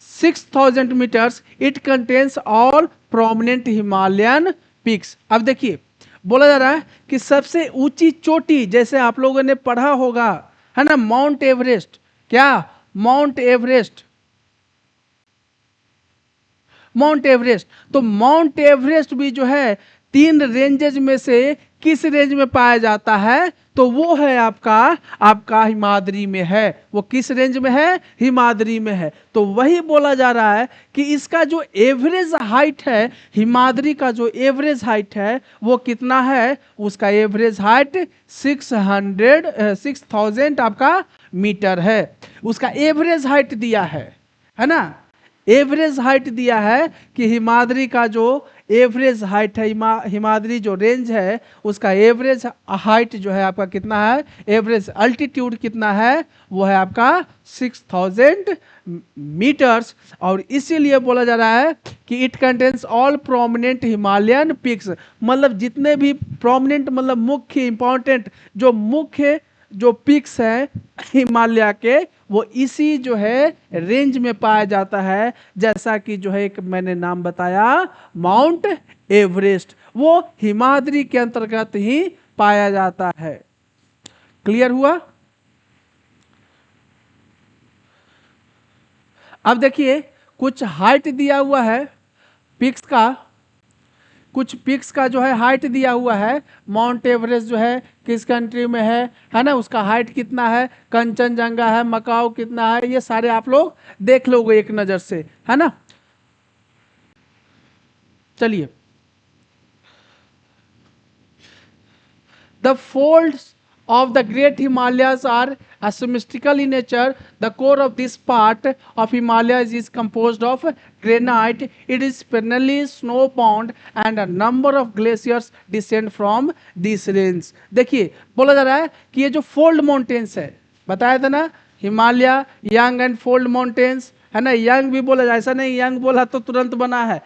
6,000 meters. It contains all prominent Himalayan peaks. अब देखिए, बोला जा रहा है कि सबसे ऊंची चोटी, जैसे आप लोगों ने पढ़ा होगा, है ना, माउंट एवरेस्ट। क्या? Mount Everest. माउंट एवरेस्ट, तो माउंट एवरेस्ट भी जो है तीन रेंजेज में से किस रेंज में पाया जाता है? तो वो है आपका हिमाद्री में है। वो किस रेंज में है? हिमाद्री में है। तो वही बोला जा रहा है कि इसका जो एवरेज हाइट है, हिमाद्री का जो एवरेज हाइट है, वो कितना है? उसका एवरेज हाइट 6,000 आपका मीटर है। उसका एवरेज हाइट दिया है ना। एवरेज हाइट दिया है कि हिमाद्री का जो एवरेज हाइट है, हिमाद्री जो रेंज है उसका एवरेज हाइट जो है आपका कितना है, एवरेज अल्टीट्यूड कितना है, वो है आपका 6000 मीटर्स। और इसीलिए बोला जा रहा है कि it contains all prominent Himalayan peaks, मतलब जितने भी प्रोमिनेंट मतलब मुख्य इंपॉर्टेंट जो पिक्स है हिमालय के, वो इसी जो है रेंज में पाया जाता है। जैसा कि जो है एक मैंने नाम बताया माउंट एवरेस्ट, वो हिमाद्री के अंतर्गत ही पाया जाता है। क्लियर हुआ? अब देखिए कुछ हाइट दिया हुआ है पिक्स का, कुछ पिक्स का जो है हाइट दिया हुआ है। माउंट एवरेस्ट जो है किस कंट्री में है ना, उसका हाइट कितना है, कंचनजंगा है, मकाऊ कितना है, ये सारे आप लोग देख लोगे एक नजर से, है ना। चलिए, the folds of the great Himalayas are asymmetrical in nature. The core of this part of Himalayas is composed of granite. It is perennially snow-bound and a number of glaciers descend from this range. देखिए बोला जा रहा है कि ये जो fold mountains है, बताया था ना, Himalaya young and fold mountains, है ना। यंग भी बोला जाए, ऐसा नहीं यंग बोला तो तुरंत बना है,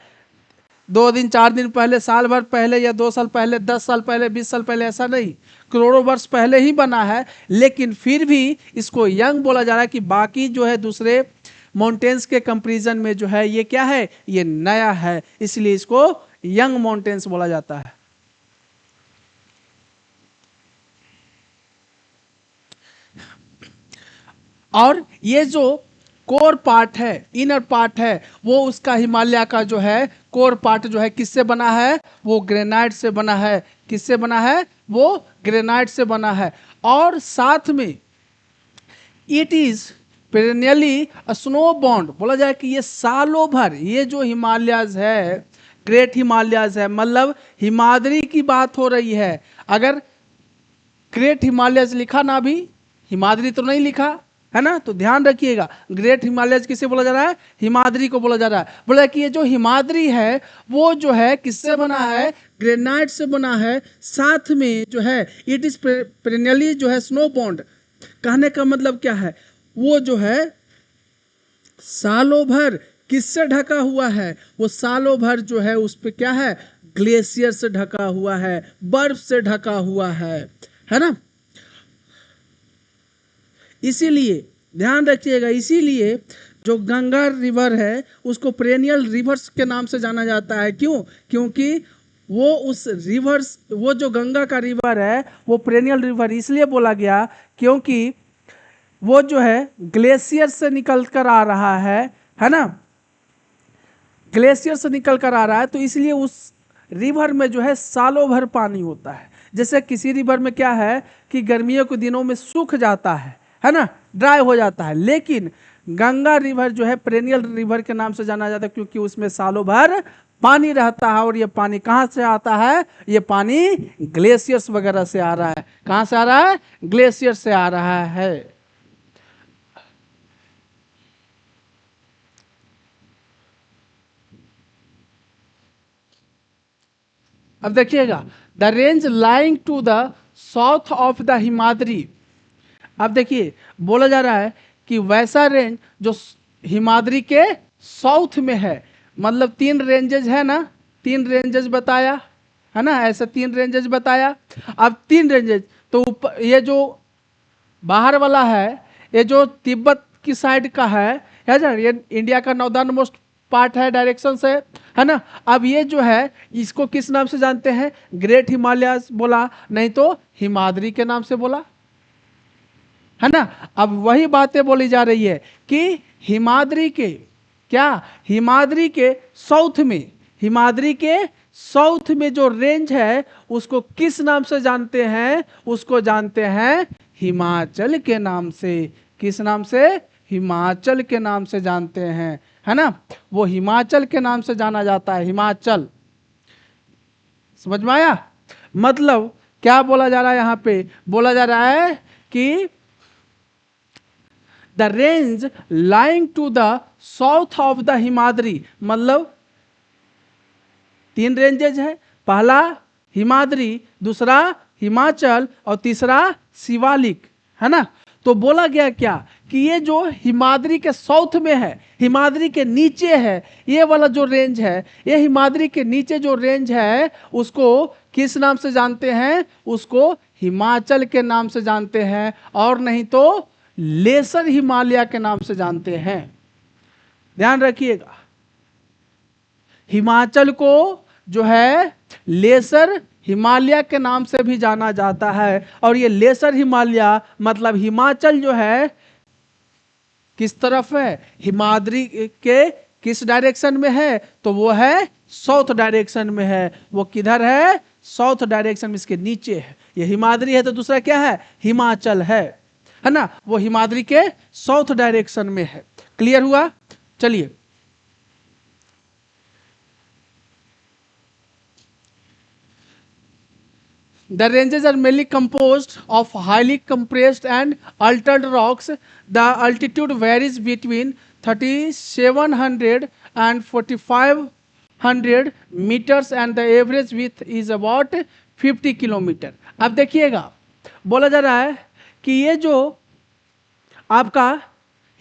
2 दिन 4 दिन पहले, साल भर पहले, या 2 साल पहले, 10 साल पहले, 20 साल पहले, ऐसा नहीं, करोड़ों वर्ष पहले ही बना है। लेकिन फिर भी इसको यंग बोला जा रहा है कि बाकी जो है दूसरे माउंटेन्स के कंपैरिजन में जो है ये क्या है, ये नया है, इसलिए इसको यंग माउंटेन्स बोला जाता है। और ये जो कोर पार्ट है, इनर पार्ट है, वो उसका हिमालय का जो है कोर पार्ट जो है किससे बना है, वो ग्रेनाइट से बना है। किससे बना है, वो ग्रेनाइट से बना है। और साथ में इट इज पेरेनियली स्नो बॉन्ड, बोला जाए कि ये सालों भर, ये जो हिमालयस है, ग्रेट हिमालयस है, मतलब हिमाद्री की बात हो रही है। अगर ग्रेट हिमालयस लिखा ना भी, हिमाद्री तो नहीं लिखा है ना, तो ध्यान रखिएगा, ग्रेट हिमालयस किसे बोला जा रहा है, हिमाद्री को बोला जा रहा है। बोला कि ये जो हिमाद्री है वो जो है किससे बना है, ग्रेनाइट से बना है। साथ में जो है इट इज पेरेनियली जो है स्नो बॉन्ड, कहने का मतलब क्या है, वो जो है सालों भर किससे ढका हुआ है, वो सालों भर जो है उस पे क्या है, ग्लेशियर से ढका हुआ है, बर्फ से ढका हुआ है ना। इसीलिए ध्यान रखिएगा, इसीलिए जो गंगा रिवर है उसको पेरेनियल रिवर्स के नाम से जाना जाता है। क्यों? क्योंकि वो उस रिवर्स, वो जो गंगा का रिवर है वो पेरेनियल रिवर इसलिए बोला गया क्योंकि वो जो है ग्लेशियर से निकल कर आ रहा है ना, ग्लेशियर से निकल कर आ रहा है, तो इसलिए उस रिवर में जो है सालों भर पानी होता है। जैसे किसी रिवर में क्या है कि गर्मियों के दिनों में सूख जाता है ना, ड्राई हो जाता है, लेकिन गंगा रिवर जो है पेरेनियल रिवर के नाम से जाना जाता है क्योंकि उसमें सालों भर पानी रहता है। और ये पानी कहाँ से आता है, ये पानी ग्लेशियर्स वगैरह से आ रहा है। कहाँ से आ रहा है, ग्लेशियर से आ रहा है। अब देखिएगा, the range lying to the south of the Himadri. अब देखिए बोला जा रहा है कि वैसा रेंज जो हिमाद्री के साउथ में है, मतलब 3 रेंजेस है ना, 3 रेंजेस बताया है ना, ऐसे 3 रेंजेस बताया। अब 3 रेंजेस तो ये जो बाहर वाला है, ये जो तिब्बत की साइड का है ना, ये इंडिया का नॉर्दर्न मोस्ट पार्ट है डायरेक्शन से, है ना। अब ये जो है इसको किस नाम से जानते हैं, ग्रेट हिमालयस बोला, नहीं तो हिमाद्री के नाम से बोला, है ना। अब वही बातें बोली जा रही है कि हिमाद्री के क्या, हिमाद्री के साउथ में, हिमाद्री के साउथ में जो रेंज है उसको किस नाम से जानते हैं, उसको जानते हैं हिमाचल के नाम से। किस नाम से, हिमाचल के नाम से जानते हैं, है ना। वो हिमाचल के नाम से जाना जाता है, हिमाचल। समझ में आया? मतलब क्या बोला जा रहा है, यहां पे बोला जा रहा है कि the range lying to the south of the Himadri, मतलब 3 रेंजेज है, पहला हिमाद्री, दूसरा हिमाचल और तीसरा शिवालिक, है ना। तो बोला गया क्या कि ये जो हिमाद्री के साउथ में है, हिमाद्री के नीचे है, ये वाला जो रेंज है, ये हिमाद्री के नीचे जो रेंज है उसको किस नाम से जानते हैं? उसको हिमाचल के नाम से जानते हैं, और नहीं तो लेसर हिमालय के नाम से जानते हैं। ध्यान रखिएगा, हिमाचल को जो है लेसर हिमालय के नाम से भी जाना जाता है। और ये लेसर हिमालय मतलब हिमाचल जो है किस तरफ है? हिमाद्री के किस डायरेक्शन में है? तो वो है साउथ डायरेक्शन में है। वो किधर है? साउथ डायरेक्शन में, इसके नीचे है। ये हिमाद्री है तो दूसरा क्या है? हिमाचल है ना। वो हिमाद्री के साउथ डायरेक्शन में है। क्लियर हुआ? चलिए, the ranges are mainly composed of highly compressed and altered rocks. The altitude varies between 3700 and 4500 meters and the average width is about 50 kilometre. अब देखिएगा, बोला जा रहा है कि ये जो आपका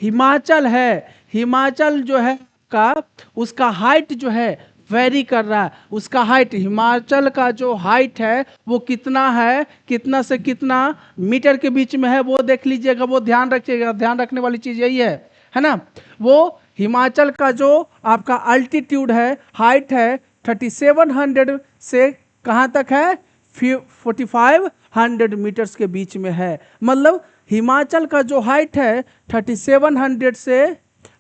हिमाचल है, हिमाचल जो है का उसका हाइट जो है वेरी कर रहा है। उसका हाइट, हिमाचल का जो हाइट है वो कितना है, कितना से कितना मीटर के बीच में है, वो देख लीजिएगा, वो ध्यान रखिएगा। ध्यान रखने वाली चीज यही है ना। वो हिमाचल का जो आपका अल्टीट्यूड है, हाइट है 3700 से कहाँ तक है? 4500 मीटर्स के बीच में है। मतलब हिमाचल का जो हाइट है 3700 से,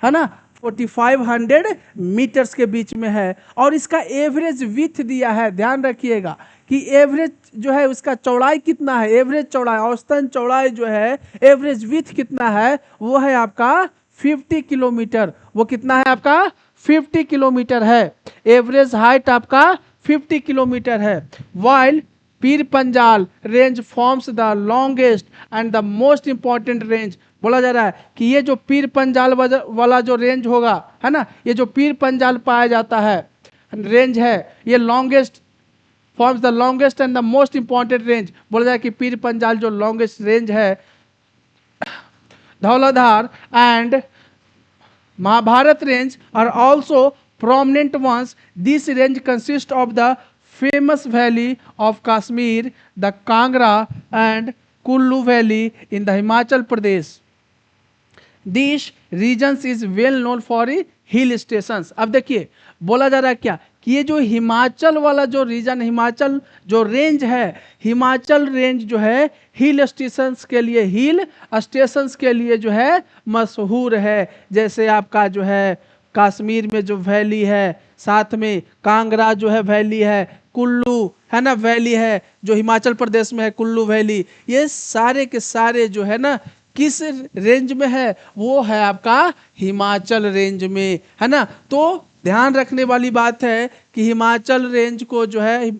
है ना, 4500 मीटर्स के बीच में है। और इसका एवरेज विथ दिया है, ध्यान रखिएगा कि एवरेज जो है उसका चौड़ाई कितना है, एवरेज चौड़ाई, औसतन चौड़ाई जो है, एवरेज विथ कितना है, वो है आपका 50 किलोमीटर। वो कितना है आपका? 50 किलोमीटर है। एवरेज हाइट आपका 50 किलोमीटर है। While Pir Panjal range forms the longest and the most important range. बोला जा रहा है कि ये जो पीर पंजाल वाला जो रेंज होगा, है ना, ये जो पीर पंजाल पाया जाता है, रेंज है, ये longest forms the longest and the most important range. बोला जाए कि पीर पंजाल जो लॉन्गेस्ट रेंज है, Dhauladhar and Mahabharat range are also prominent ones. This range consists of the famous valley of Kashmir, the Kangra and Kullu valley in the Himachal Pradesh. These regions is well known for hill stations. अब देखिए, बोला जा रहा है क्या कि ये जो हिमाचल वाला जो रीजन, हिमाचल जो रेंज है, हिमाचल रेंज जो है हिल स्टेशंस के लिए, हिल स्टेशंस के लिए जो है मशहूर है। जैसे आपका जो है कश्मीर में जो वैली है, साथ में कांगड़ा जो है वैली है, कुल्लू है ना वैली है जो हिमाचल प्रदेश में है, कुल्लू वैली, ये सारे के सारे जो है ना किस रेंज में है? वो है आपका हिमाचल रेंज में, है ना। तो ध्यान रखने वाली बात है कि हिमाचल रेंज को जो है,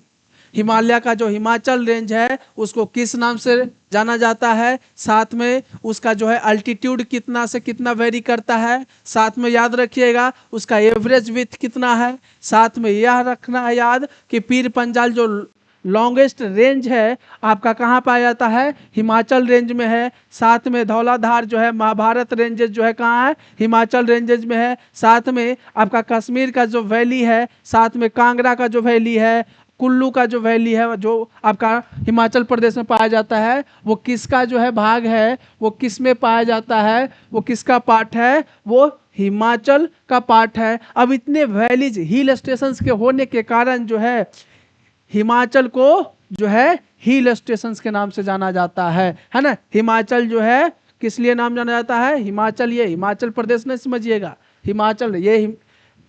हिमालय का जो हिमाचल रेंज है उसको किस नाम से जाना जाता है, साथ में उसका जो है अल्टीट्यूड कितना से कितना वेरी करता है, साथ में याद रखिएगा उसका एवरेज विथ कितना है, साथ में यह रखना है याद कि पीर पंजाल जो लॉन्गेस्ट रेंज है आपका कहाँ पाया जाता है? हिमाचल रेंज में है। साथ में धौलाधार जो है महाभारत रेंजेस जो है कहाँ है? हिमाचल रेंजेस में है। साथ में आपका कश्मीर का जो वैली है, साथ में कांगड़ा का जो वैली है, कुल्लू का जो वैली है जो आपका हिमाचल प्रदेश में पाया जाता है, वो किसका जो है भाग है, वो किस में पाया जाता है, वो किसका पार्ट है? वो हिमाचल का पार्ट है। अब इतने वैलीज हिल स्टेशंस के होने के कारण जो है हिमाचल को जो है हिल स्टेशंस के नाम से जाना जाता है ना। हिमाचल जो है किस लिए नाम जाना जाता है? हिमाचल, ये हिमाचल प्रदेश नहीं समझिएगा, हिमाचल ये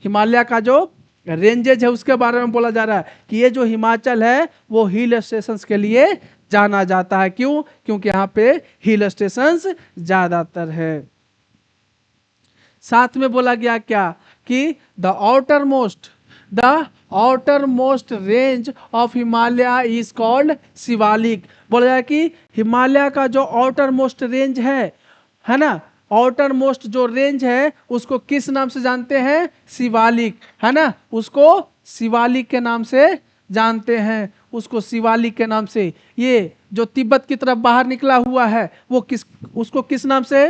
हिमालय का जो रेंजेज है उसके बारे में बोला जा रहा है कि ये जो हिमाचल है वो हिल स्टेशंस के लिए जाना जाता है। क्यों? क्योंकि यहाँ पे हिल स्टेशंस ज्यादातर है। साथ में बोला गया क्या कि the outer most range of Himalaya is called Shivalik. बोला जाए कि हिमालय का जो आउटर मोस्ट रेंज है ना, आउटर मोस्ट जो रेंज है उसको किस नाम से जानते हैं? शिवालिक, है ना, उसको शिवालिक के नाम से जानते हैं, उसको शिवालिक के नाम से। ये जो तिब्बत की तरफ बाहर निकला हुआ है वो उसको किस नाम से?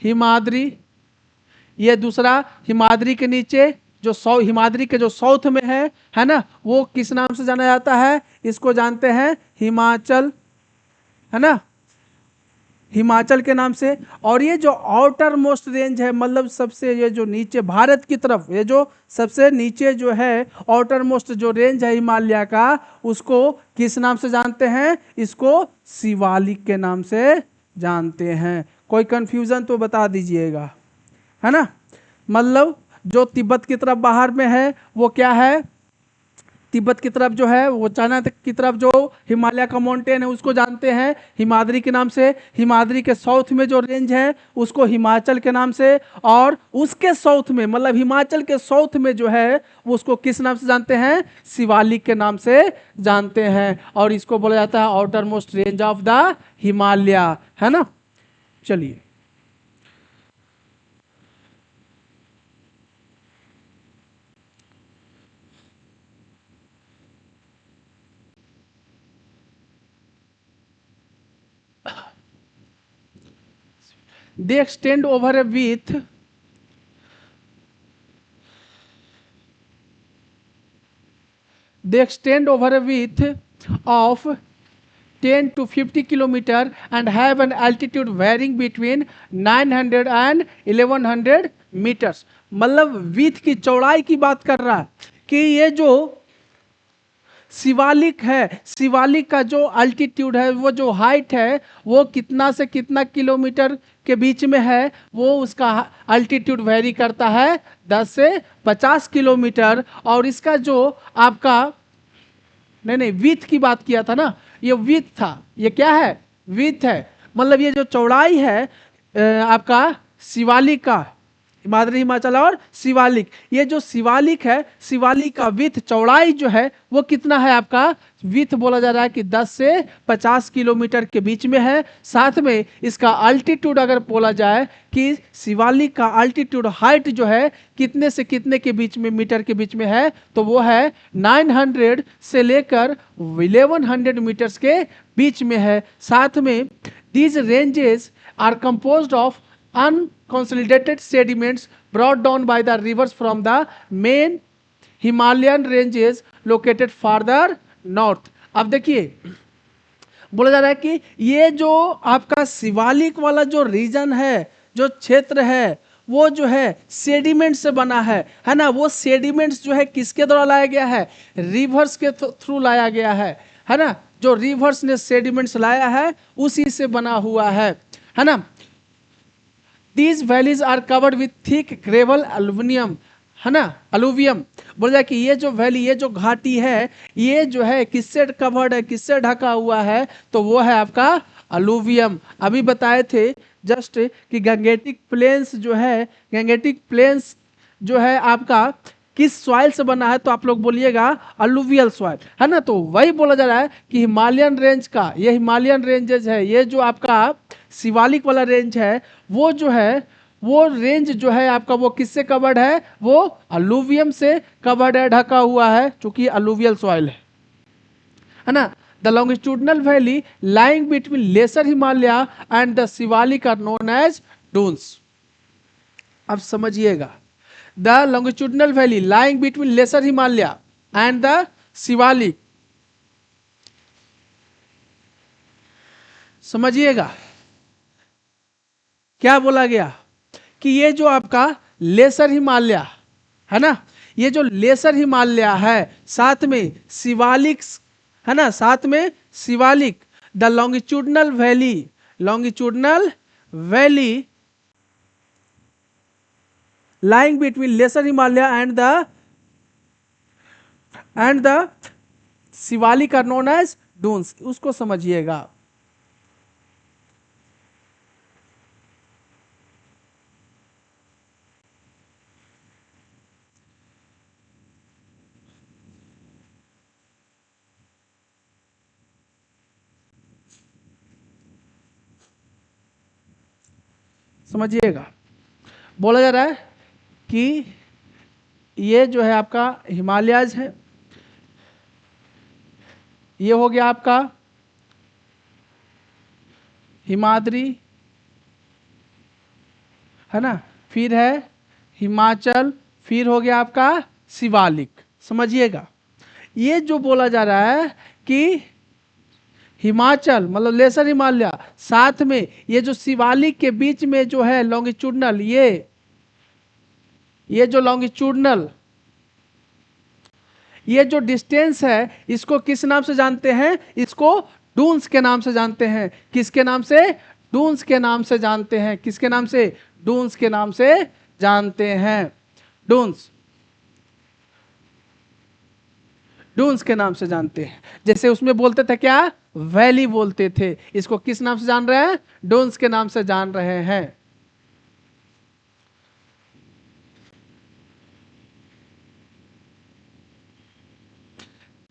हिमाद्री। ये दूसरा हिमाद्री के नीचे जो हिमाद्री के जो साउथ में है ना, वो किस नाम से जाना जाता है? इसको जानते हैं हिमाचल, है ना, हिमाचल के नाम से। और ये जो आउटर मोस्ट रेंज है, मतलब सबसे ये जो नीचे भारत की तरफ, ये जो सबसे नीचे जो है आउटर मोस्ट जो रेंज है हिमालय का, उसको किस नाम से जानते हैं? इसको शिवालिक के नाम से जानते हैं। कोई कंफ्यूजन तो बता दीजिएगा, है ना। मतलब जो तिब्बत की तरफ बाहर में है वो क्या है? तिब्बत की तरफ जो है वो चाइना की तरफ जो हिमालय का माउंटेन है उसको जानते हैं हिमाद्री के नाम से। हिमाद्री के साउथ में जो रेंज है उसको हिमाचल के नाम से। और उसके साउथ में, मतलब हिमाचल के साउथ में जो है वो उसको किस नाम से जानते हैं? शिवालिक के नाम से जानते हैं। और इसको बोला जाता है outer most range of the Himalaya, है ना। चलिए, they extend over a width they extend over a width of 10 to 50 kilometer and have an altitude varying between 900 and 1100 meters। मतलब विथ की चौड़ाई की बात कर रहा है कि ये जो शिवालिक है, शिवालिक का जो अल्टीट्यूड है, वो जो हाइट है वो कितना से कितना किलोमीटर के बीच में है? वो उसका अल्टीट्यूड वेरी करता है 10 से 50 किलोमीटर। और इसका जो आपका, नहीं नहीं, विथ की बात किया था ना, ये विथ था, ये क्या है? विथ है। मतलब ये जो चौड़ाई है आपका शिवालिक का, हिमाद्री, हिमाचल और शिवालिक, ये जो शिवालिक है, शिवालिक का विथ चौड़ाई जो है वो कितना है आपका? विथ बोला जा रहा है कि 10 से 50 किलोमीटर के बीच में है। साथ में इसका अल्टीट्यूड अगर बोला जाए कि शिवालिक का अल्टीट्यूड हाइट जो है कितने से कितने के बीच में, मीटर के बीच में है, तो वो है 900 से लेकर 1100 मीटर्स के बीच में है। साथ में these ranges are composed of unconsolidated sediments brought down by the rivers from the main Himalayan ranges located farther north। अब देखिए, बोला जा रहा है कि ये जो आपका शिवालिक वाला जो रीजन है, जो क्षेत्र है, वो जो है सेडिमेंट से बना है ना। वो सेडिमेंट्स जो है किसके द्वारा लाया गया है? रिवर्स के थ्रू लाया गया है ना। जो रिवर्स ने सेडिमेंट्स लाया है उसी से बना हुआ है ना। These valleys are covered with thick gravel aluminium, है ना, अलुवियम। बोल जाए कि ये जो वैली, ये जो घाटी है, ये जो है किससे कवर्ड है, किससे ढका हुआ है? तो वो है आपका अलुवियम। अभी बताए थे जस्ट कि गंगेटिक प्लेन्स जो है, गंगेटिक प्लेन्स जो है आपका किस सॉइल से बना है? तो आप लोग बोलिएगा अलुवियल सॉइल, है ना। तो वही बोला जा रहा है कि हिमालयन रेंज का, ये हिमालयन रेंजेस है, ये जो आपका शिवालिक वाला रेंज है, वो जो है, वो रेंज जो है आपका वो किससे कवर्ड है? वो अलुवियम से कवर्ड है, ढका हुआ है, चूंकि अलुवियल सॉइल है ना। The longitudinal valley lying between lesser Himalaya and the Shivalik are known as duns. अब समझिएगा, the longitudinal valley lying between lesser Himalaya and the Shivalik, समझिएगा क्या बोला गया कि ये जो आपका लेसर हिमालय है ना, ये जो लेसर हिमालय है, साथ में शिवालिक, है ना, साथ में Shivalik, the longitudinal valley, longitudinal valley lying between lesser Himalaya and the Shivalik are known as duns. उसको समझिएगा। समझिएगा, बोला जा रहा है कि ये जो है आपका हिमालयाज है, ये हो गया आपका हिमाद्री, है ना, फिर है हिमाचल, फिर हो गया आपका शिवालिक। समझिएगा, ये जो बोला जा रहा है कि हिमाचल मतलब लेसर हिमालय, साथ में ये जो शिवालिक के बीच में जो है लॉन्गिट्यूडनल, ये जो लॉन्गिट्यूडनल ये जो डिस्टेंस है, इसको किस नाम से जानते हैं? इसको डून्स के नाम से जानते हैं। किसके नाम से? डून्स के नाम से जानते हैं। किसके नाम से? डून्स के नाम से जानते हैं। डून्स, डून्स के नाम से जानते हैं। जैसे उसमें बोलते थे क्या? वैली बोलते थे। इसको किस नाम से जान रहे हैं? डून्स के नाम से जान रहे हैं।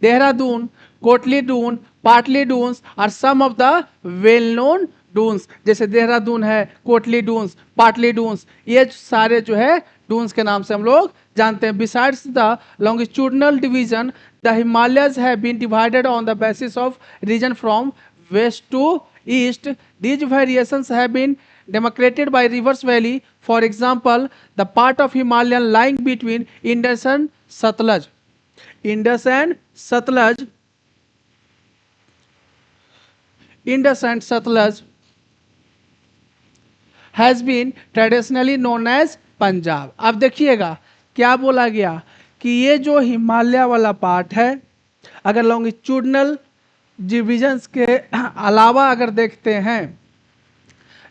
Dehradun, Kotli Dun, Patli Duns are some of the well known duns. जैसे देहरादून है, कोटली डून्स, पाटली डून्स, ये सारे जो है डून्स के नाम से हम लोग जानते हैं। Besides the longitudinal division, the Himalayas have been divided on the basis of region from west to east. These variations have been demarcated by rivers valley. For example, the part of Himalayan lying between Indus and Satluj. Indus and Satluj, Indus and Satluj has been traditionally known as Punjab. अब देखिएगा क्या बोला गया कि ये जो हिमालय वाला part है, अगर लॉन्गिट्यूडनल डिविजन्स के अलावा अगर देखते हैं,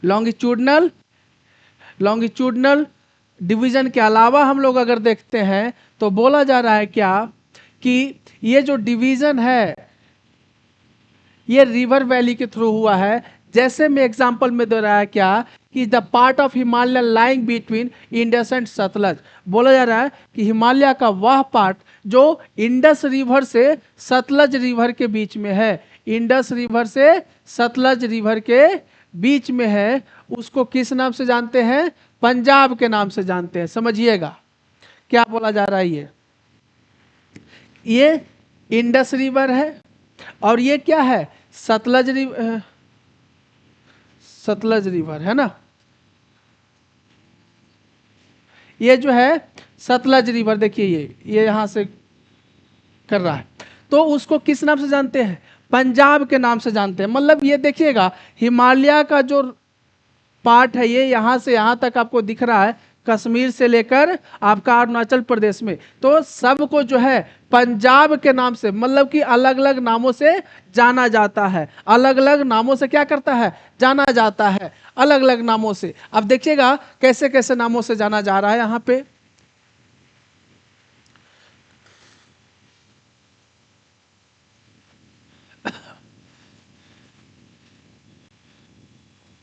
लॉन्गिट्यूडनल डिवीजन के अलावा हम लोग अगर देखते हैं, तो बोला जा रहा है क्या कि ये जो डिवीजन है ये रिवर वैली के थ्रू हुआ है। जैसे मैं एग्जांपल में दे रहा है क्या कि the part of Himalaya lying between Indus and Sutlej. बोला जा रहा है कि हिमालय का वह पार्ट जो इंडस रिवर से सतलज रिवर के बीच में है, इंडस रिवर से सतलज रिवर के बीच में है, उसको किस नाम से जानते हैं? पंजाब के नाम से जानते हैं। समझिएगा क्या बोला जा रहा है। ये इंडस रिवर है और ये क्या है? सतलज रिवर है ना, ये जो है सतलज रिवर, देखिए ये यहां से कर रहा है, तो उसको किस नाम से जानते हैं? पंजाब के नाम से जानते हैं। मतलब ये देखिएगा हिमालय का जो पार्ट है ये यहां से यहां तक आपको दिख रहा है, कश्मीर से लेकर आपका अरुणाचल प्रदेश में, तो सबको जो है पंजाब के नाम से, मतलब कि अलग अलग नामों से जाना जाता है। अलग अलग नामों से क्या करता है? जाना जाता है, अलग अलग नामों से। अब देखिएगा कैसे कैसे नामों से जाना जा रहा है यहां पे।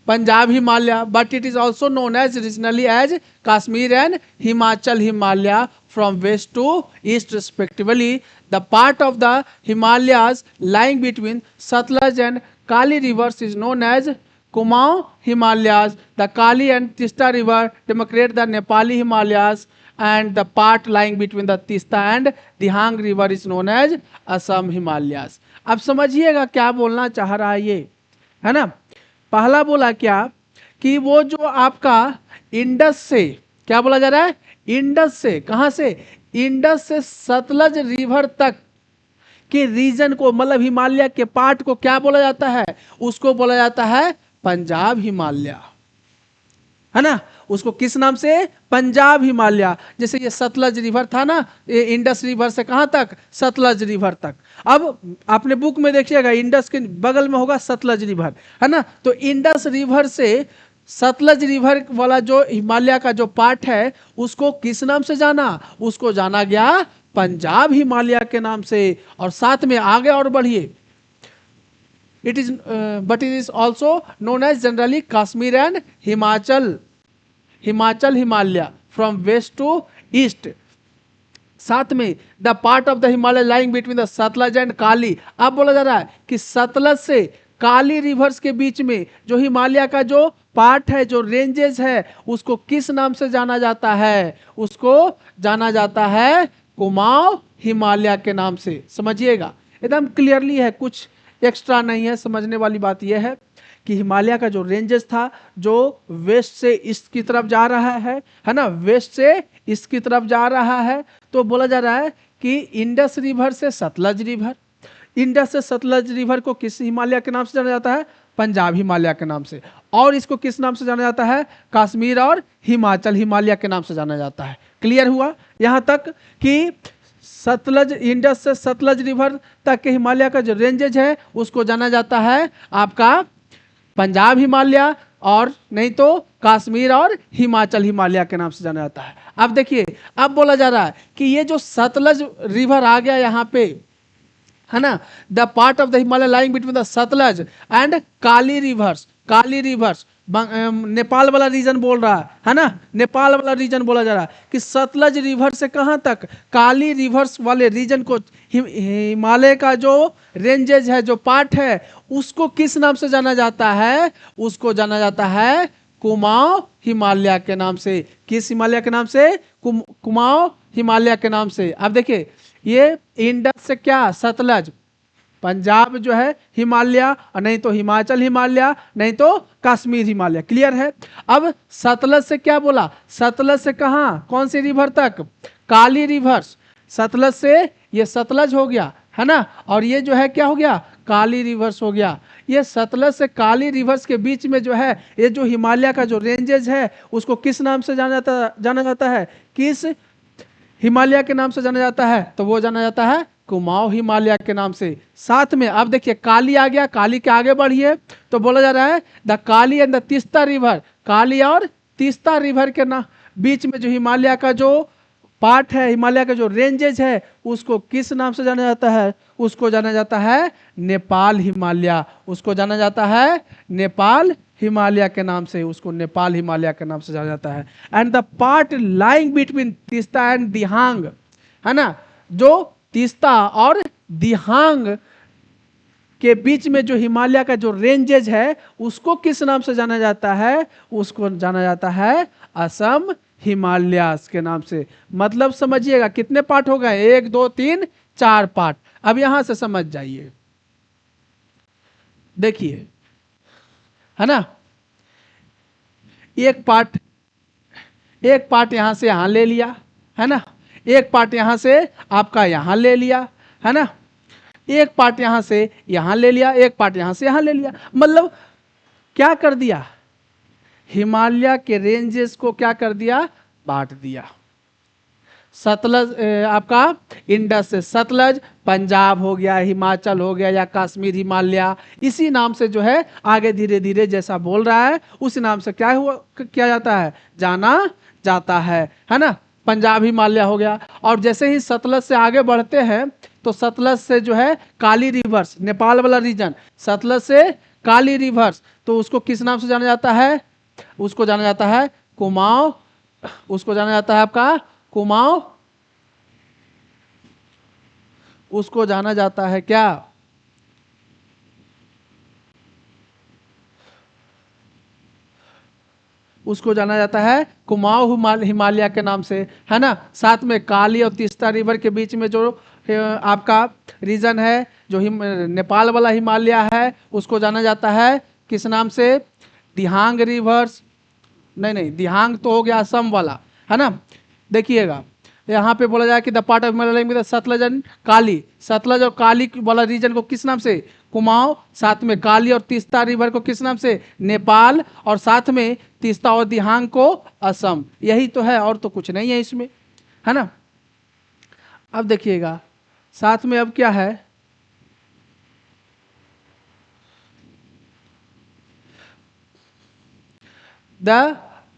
Punjab Himalaya, but it is also known as regionally as Kashmir and Himachal Himalaya from west to east respectively. The part of the Himalayas lying between Satluj and Kali rivers is known as Kumaon Himalayas. The Kali and Tista river demarcate the Nepali Himalayas, and the part lying between the Tista and Dihang river is known as Assam Himalayas. अब समझिएगा क्या बोलना चाह रहा है ये, है ना। पहला बोला क्या कि वो जो आपका इंडस से, क्या बोला जा रहा है? इंडस से, कहां से? इंडस से सतलज रिवर तक के रीजन को, मतलब हिमालय के पार्ट को क्या बोला जाता है? उसको बोला जाता है पंजाब हिमालय, है ना। उसको किस नाम से? पंजाब हिमालय। जैसे ये सतलज रिवर था ना, ये इंडस रिवर से कहां तक? सतलज रिवर तक। अब आपने बुक में देखिएगा इंडस के बगल में होगा सतलज रिवर, है ना। तो इंडस रिवर से सतलज रिवर वाला जो हिमालय का जो पार्ट है, उसको किस नाम से जाना? उसको जाना गया पंजाब हिमालय के नाम से। और साथ में आगे और बढ़िए, it is but it is also known as generally Kashmir and Himachal Himalaya from west to east. साथ में the part of the Himalaya lying between the Sutlej and Kali. अब बोला जा रहा है कि सतलज से काली रिवर्स के बीच में जो हिमालय का जो पार्ट है, जो रेंजेस है, उसको किस नाम से जाना जाता है? उसको जाना जाता है कुमाऊं हिमालय के नाम से। समझिएगा, एकदम क्लियरली है, कुछ एक्स्ट्रा नहीं है। समझने वाली बात यह है कि हिमालय का जो रेंजेस था, जो वेस्ट से ईस्ट की तरफ जा रहा है ना, वेस्ट से ईस्ट की तरफ जा रहा है, तो बोला जा रहा है कि इंडस रिवर से सतलज रिवर, इंडस से सतलज रिवर को किस हिमालय के नाम से जाना जाता है? पंजाब हिमालय के नाम से। और इसको किस नाम से जाना जाता है? कश्मीर और हिमाचल हिमालय के नाम से जाना जाता है। क्लियर हुआ यहां तक कि सतलज, इंडस से सतलज रिवर तक के हिमालय का जो रेंजेज है उसको जाना जाता है आपका पंजाब हिमालय, और नहीं तो कश्मीर और हिमाचल हिमालय के नाम से जाना जाता है। अब देखिए, अब बोला जा रहा है कि ये जो सतलज रिवर आ गया यहाँ पे, है ना, the part of the Himalaya lying between the Sutlej and Kali reverse, Kali reverse Nepal वाला रीजन बोल रहा है ना, नेपाल वाला रीजन बोला जा रहा है कि सतलज रिवर से कहां तक? काली रिवर्स वाले रीजन को, हिमालय का जो रेंजेज है, जो पार्ट है, उसको किस नाम से जाना जाता है? उसको जाना जाता है कुमाऊं हिमालय के नाम से। किस हिमालय के नाम से? कुमाऊं हिमालय के नाम से। अब देखिए, ये इंडस से क्या? सतलज, पंजाब जो है हिमालय, और नहीं तो हिमाचल हिमालय, नहीं तो कश्मीर हिमालय। क्लियर है? अब सतलज से क्या बोला? सतलज से कहाँ, कौन सी रिवर तक? काली रिवर्स। सतलज से ये सतलज हो गया, है ना, और ये जो है क्या हो गया? काली रिवर्स हो गया। ये सतलज से काली रिवर्स के बीच में जो है, ये जो हिमालय का जो रेंजेज है, उसको किस नाम से जाना जाता है? किस हिमालय के नाम से जाना जाता है? तो वो जाना जाता है कुमाऊं हिमालय के नाम से। साथ में अब देखिए, काली आ गया, काली के आगे बढ़िए तो बोला जा रहा है the Kali and the Teesta river, Kali और तीस्ता रिवर के बीच में जो हिमालय का जो पार्ट है, हिमालय का जो रेंजेज है, उसको किस नाम से जाना जाता है? उसको जाना जाता है नेपाल हिमालय। उसको जाना जाता है नेपाल हिमालय के नाम से, उसको नेपाल हिमालय के नाम से जाना जाता है। And the part lying between Teesta and Dihang, है ना, जो तीस्ता और दिहांग के बीच में जो हिमालय का जो रेंजेज है, उसको किस नाम से जाना जाता है? उसको जाना जाता है असम हिमालयास के नाम से। मतलब समझिएगा, कितने पार्ट हो गए? 1 2 3 4 पार्ट। अब यहां से समझ जाइए, देखिए, है ना, एक पार्ट यहां से यहां ले लिया, है ना, एक पार्ट यहां से आपका यहां ले लिया, है ना, एक पार्ट यहां से यहां ले लिया, एक पार्ट यहां से यहां ले लिया। मतलब क्या कर दिया? हिमालय के रेंजेस को क्या कर दिया? बांट दिया। सतलज आपका इंडस से सतलज पंजाब हो गया, हिमाचल हो गया, या कश्मीर हिमालय, इसी नाम से जो है आगे धीरे धीरे जैसा बोल रहा है उसी नाम से क्या हुआ, किया जाता है? जाना जाता है ना। पंजाब हिमालय हो गया। और जैसे ही सतलज से आगे बढ़ते हैं तो सतलज से जो है काली रिवर्स, नेपाल वाला रीजन, सतलज से काली रिवर्स, तो उसको किस नाम से जाना जाता है? उसको जाना जाता है कुमाऊं, उसको जाना जाता है आपका कुमाऊं, उसको जाना जाता है क्या? उसको जाना जाता है कुमाऊं हिमालय के नाम से, है ना। साथ में काली और तीस्ता रिवर के बीच में जो आपका रीजन है, जो नेपाल वाला हिमालय है, उसको जाना जाता है किस नाम से? दिहांग रिवर्स, नहीं, दिहांग तो हो गया असम वाला, है ना। देखिएगा, यहाँ पे बोला जाए कि the part of Himalaya Sutlej and Kali, Sutlej और काली वाला रीजन को किस नाम से? कुमाऊं। साथ में काली और तीस्ता रिवर को किस नाम से? नेपाल। और साथ में तीस्ता और दिहांग को असम। यही तो है, और तो कुछ नहीं है इसमें, है ना। अब देखिएगा, साथ में अब क्या है? The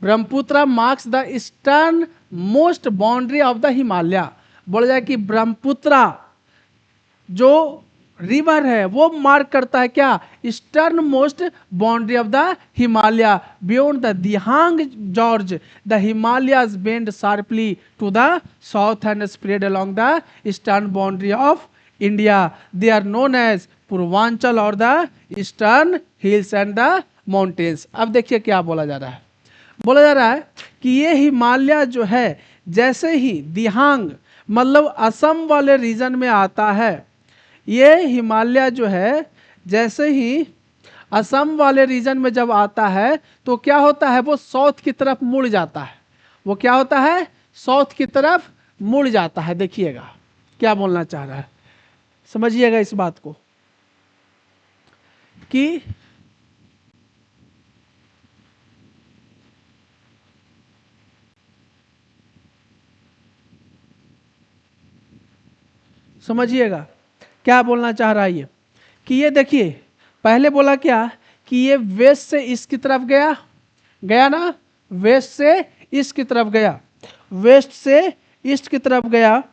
Brahmaputra marks the eastern most boundary of the Himalaya. बोला जाए कि ब्रह्मपुत्र जो रिवर है वो मार्क करता है क्या? Eastern most boundary of the Himalaya. Beyond the Dihang gorge the Himalayas bend sharply to the south and spread along the eastern boundary of India. They are known as Purvanchal or the eastern hills and the mountains. अब देखिए क्या बोला जा रहा है, बोला जा रहा है कि ये हिमालय जो है जैसे ही दिहांग मतलब असम वाले रीजन में आता है, ये हिमालय जो है जैसे ही असम वाले रीजन में जब आता है तो क्या होता है, वो साउथ की तरफ मुड़ जाता है। वो क्या होता है, साउथ की तरफ मुड़ जाता है। देखिएगा क्या बोलना चाह रहा है, समझिएगा इस बात को कि समझिएगा क्या बोलना चाह रहा है ये, कि ये देखिए पहले बोला क्या कि ये वेस्ट से ईस्ट की तरफ गया, गया ना, वेस्ट से ईस्ट की तरफ गया, वेस्ट से ईस्ट की तरफ गया,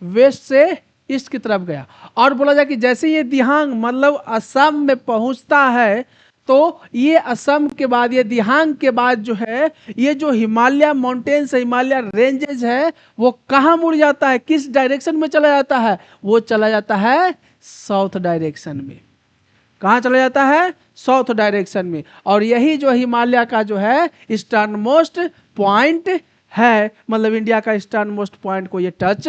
वेस्ट से ईस्ट की तरफ गया। और बोला जाए कि जैसे ये दिहांग मतलब असम में पहुंचता है तो ये असम के बाद, ये दिहांग के बाद जो है ये जो हिमालय माउंटेन्स, हिमालय रेंजेस है वो कहाँ मुड़ जाता है, किस डायरेक्शन में चला जाता है, वो चला जाता है साउथ डायरेक्शन में। कहाँ चला जाता है, साउथ डायरेक्शन में। और यही जो हिमालय का जो है ईस्टर्न मोस्ट पॉइंट है, मतलब इंडिया का ईस्टर्न मोस्ट पॉइंट को ये टच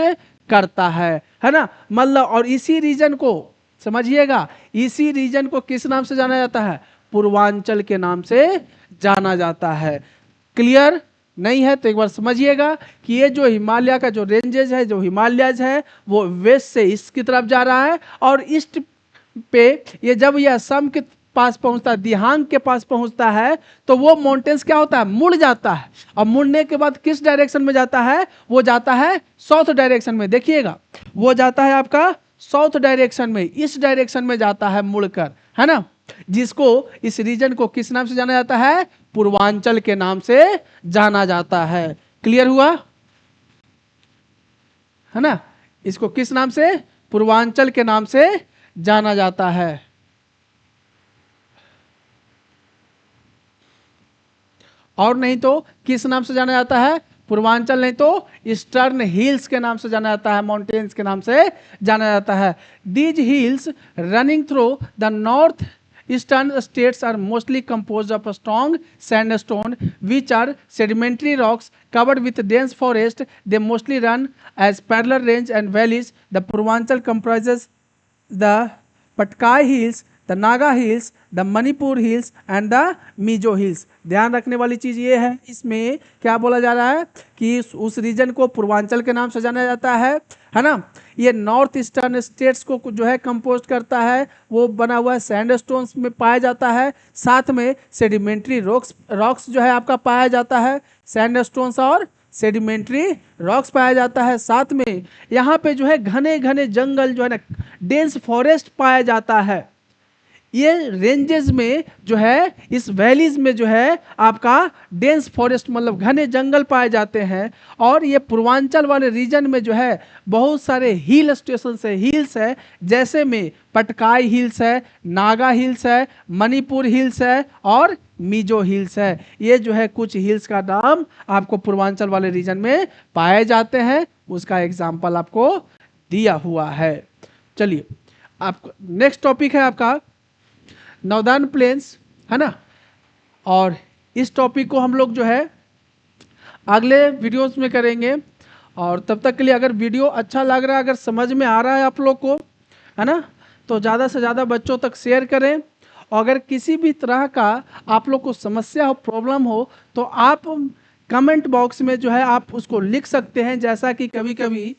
करता है ना, मतलब। और इसी रीजन को समझिएगा, इसी रीजन को किस नाम से जाना जाता है, पूर्वांचल के नाम से जाना जाता है। क्लियर नहीं है तो एक बार समझिएगा कि ये जो हिमालय का जो रेंजेस है, जो हिमालयज है वो वेस्ट से ईस्ट की तरफ जा रहा है, और ईस्ट पे ये जब ये असम के पास पहुंचता है, दिहांग के पास पहुंचता है तो वो माउंटेन्स क्या होता है, मुड़ जाता है। और मुड़ने के बाद किस डायरेक्शन में जाता है, वो जाता है साउथ डायरेक्शन में। देखिएगा वो जाता है आपका साउथ डायरेक्शन में, इस डायरेक्शन में जाता है मुड़कर, है ना, जिसको इस रीजन को किस नाम से जाना जाता है, पूर्वांचल के नाम से जाना जाता है। क्लियर हुआ, है ना, इसको किस नाम से, पूर्वांचल के नाम से जाना जाता है। और नहीं तो किस नाम से जाना जाता है, पूर्वांचल नहीं तो ईस्टर्न हिल्स के नाम से जाना जाता है, माउंटेन्स के नाम से जाना जाता है। These hills running through the north eastern states are mostly composed of strong sandstone which are sedimentary rocks covered with dense forest. They mostly run as parallel range and valleys. The Purvanchal comprises the Patkai Hills, the Naga hills, the Manipur hills and the Mizo hills. ध्यान रखने वाली चीज ये है, इसमें क्या बोला जा रहा है कि उस रीजन को पूर्वांचल के नाम से जाना जाता है ना। ये नॉर्थ ईस्टर्न स्टेट्स को जो है कंपोज करता है, वो बना हुआ है सैंडस्टोन्स में पाया जाता है, साथ में सेडिमेंट्री रॉक्स जो है आपका पाया जाता है, सैंडस्टोन्स और सेडिमेंट्री रॉक्स पाया जाता है। साथ में यहाँ पे जो है घने घने जंगल जो है ना, डेंस फॉरेस्ट पाया जाता है। ये रेंजेस में जो है, इस वैलीज में जो है आपका डेंस फॉरेस्ट मतलब घने जंगल पाए जाते हैं। और ये पूर्वांचल वाले रीजन में जो है बहुत सारे हिल स्टेशन है, हिल्स है, जैसे में पटकाई हिल्स है, नागा हिल्स है, मणिपुर हिल्स है और मिजो हिल्स है। ये जो है कुछ हिल्स का नाम आपको पूर्वांचल वाले रीजन में पाए जाते हैं, उसका एग्जाम्पल आपको दिया हुआ है। चलिए आपको नेक्स्ट टॉपिक है आपका नॉर्दर्न प्लेन्स, है ना। और इस टॉपिक को हम लोग जो है अगले वीडियोस में करेंगे। और तब तक के लिए अगर वीडियो अच्छा लग रहा है, अगर समझ में आ रहा है आप लोग को, है ना, तो ज़्यादा से ज़्यादा बच्चों तक शेयर करें। और अगर किसी भी तरह का आप लोग को समस्या हो, प्रॉब्लम हो, तो आप कमेंट बॉक्स में जो है आप उसको लिख सकते हैं। जैसा कि कभी कभी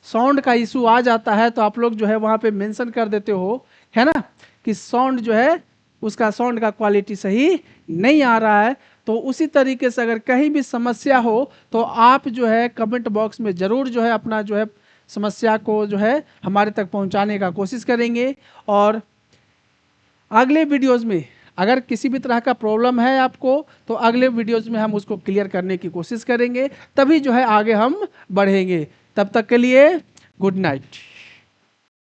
साउंड का इशू आ जाता है तो आप लोग जो है वहाँ पे मेंशन कर देते हो, है ना, कि साउंड जो है उसका साउंड का क्वालिटी सही नहीं आ रहा है। तो उसी तरीके से अगर कहीं भी समस्या हो तो आप जो है कमेंट बॉक्स में ज़रूर जो है अपना जो है समस्या को जो है हमारे तक पहुंचाने का कोशिश करेंगे। और अगले वीडियोस में अगर किसी भी तरह का प्रॉब्लम है आपको, तो अगले वीडियोस में हम उसको क्लियर करने की कोशिश करेंगे, तभी जो है आगे हम बढ़ेंगे। तब तक के लिए गुड नाइट।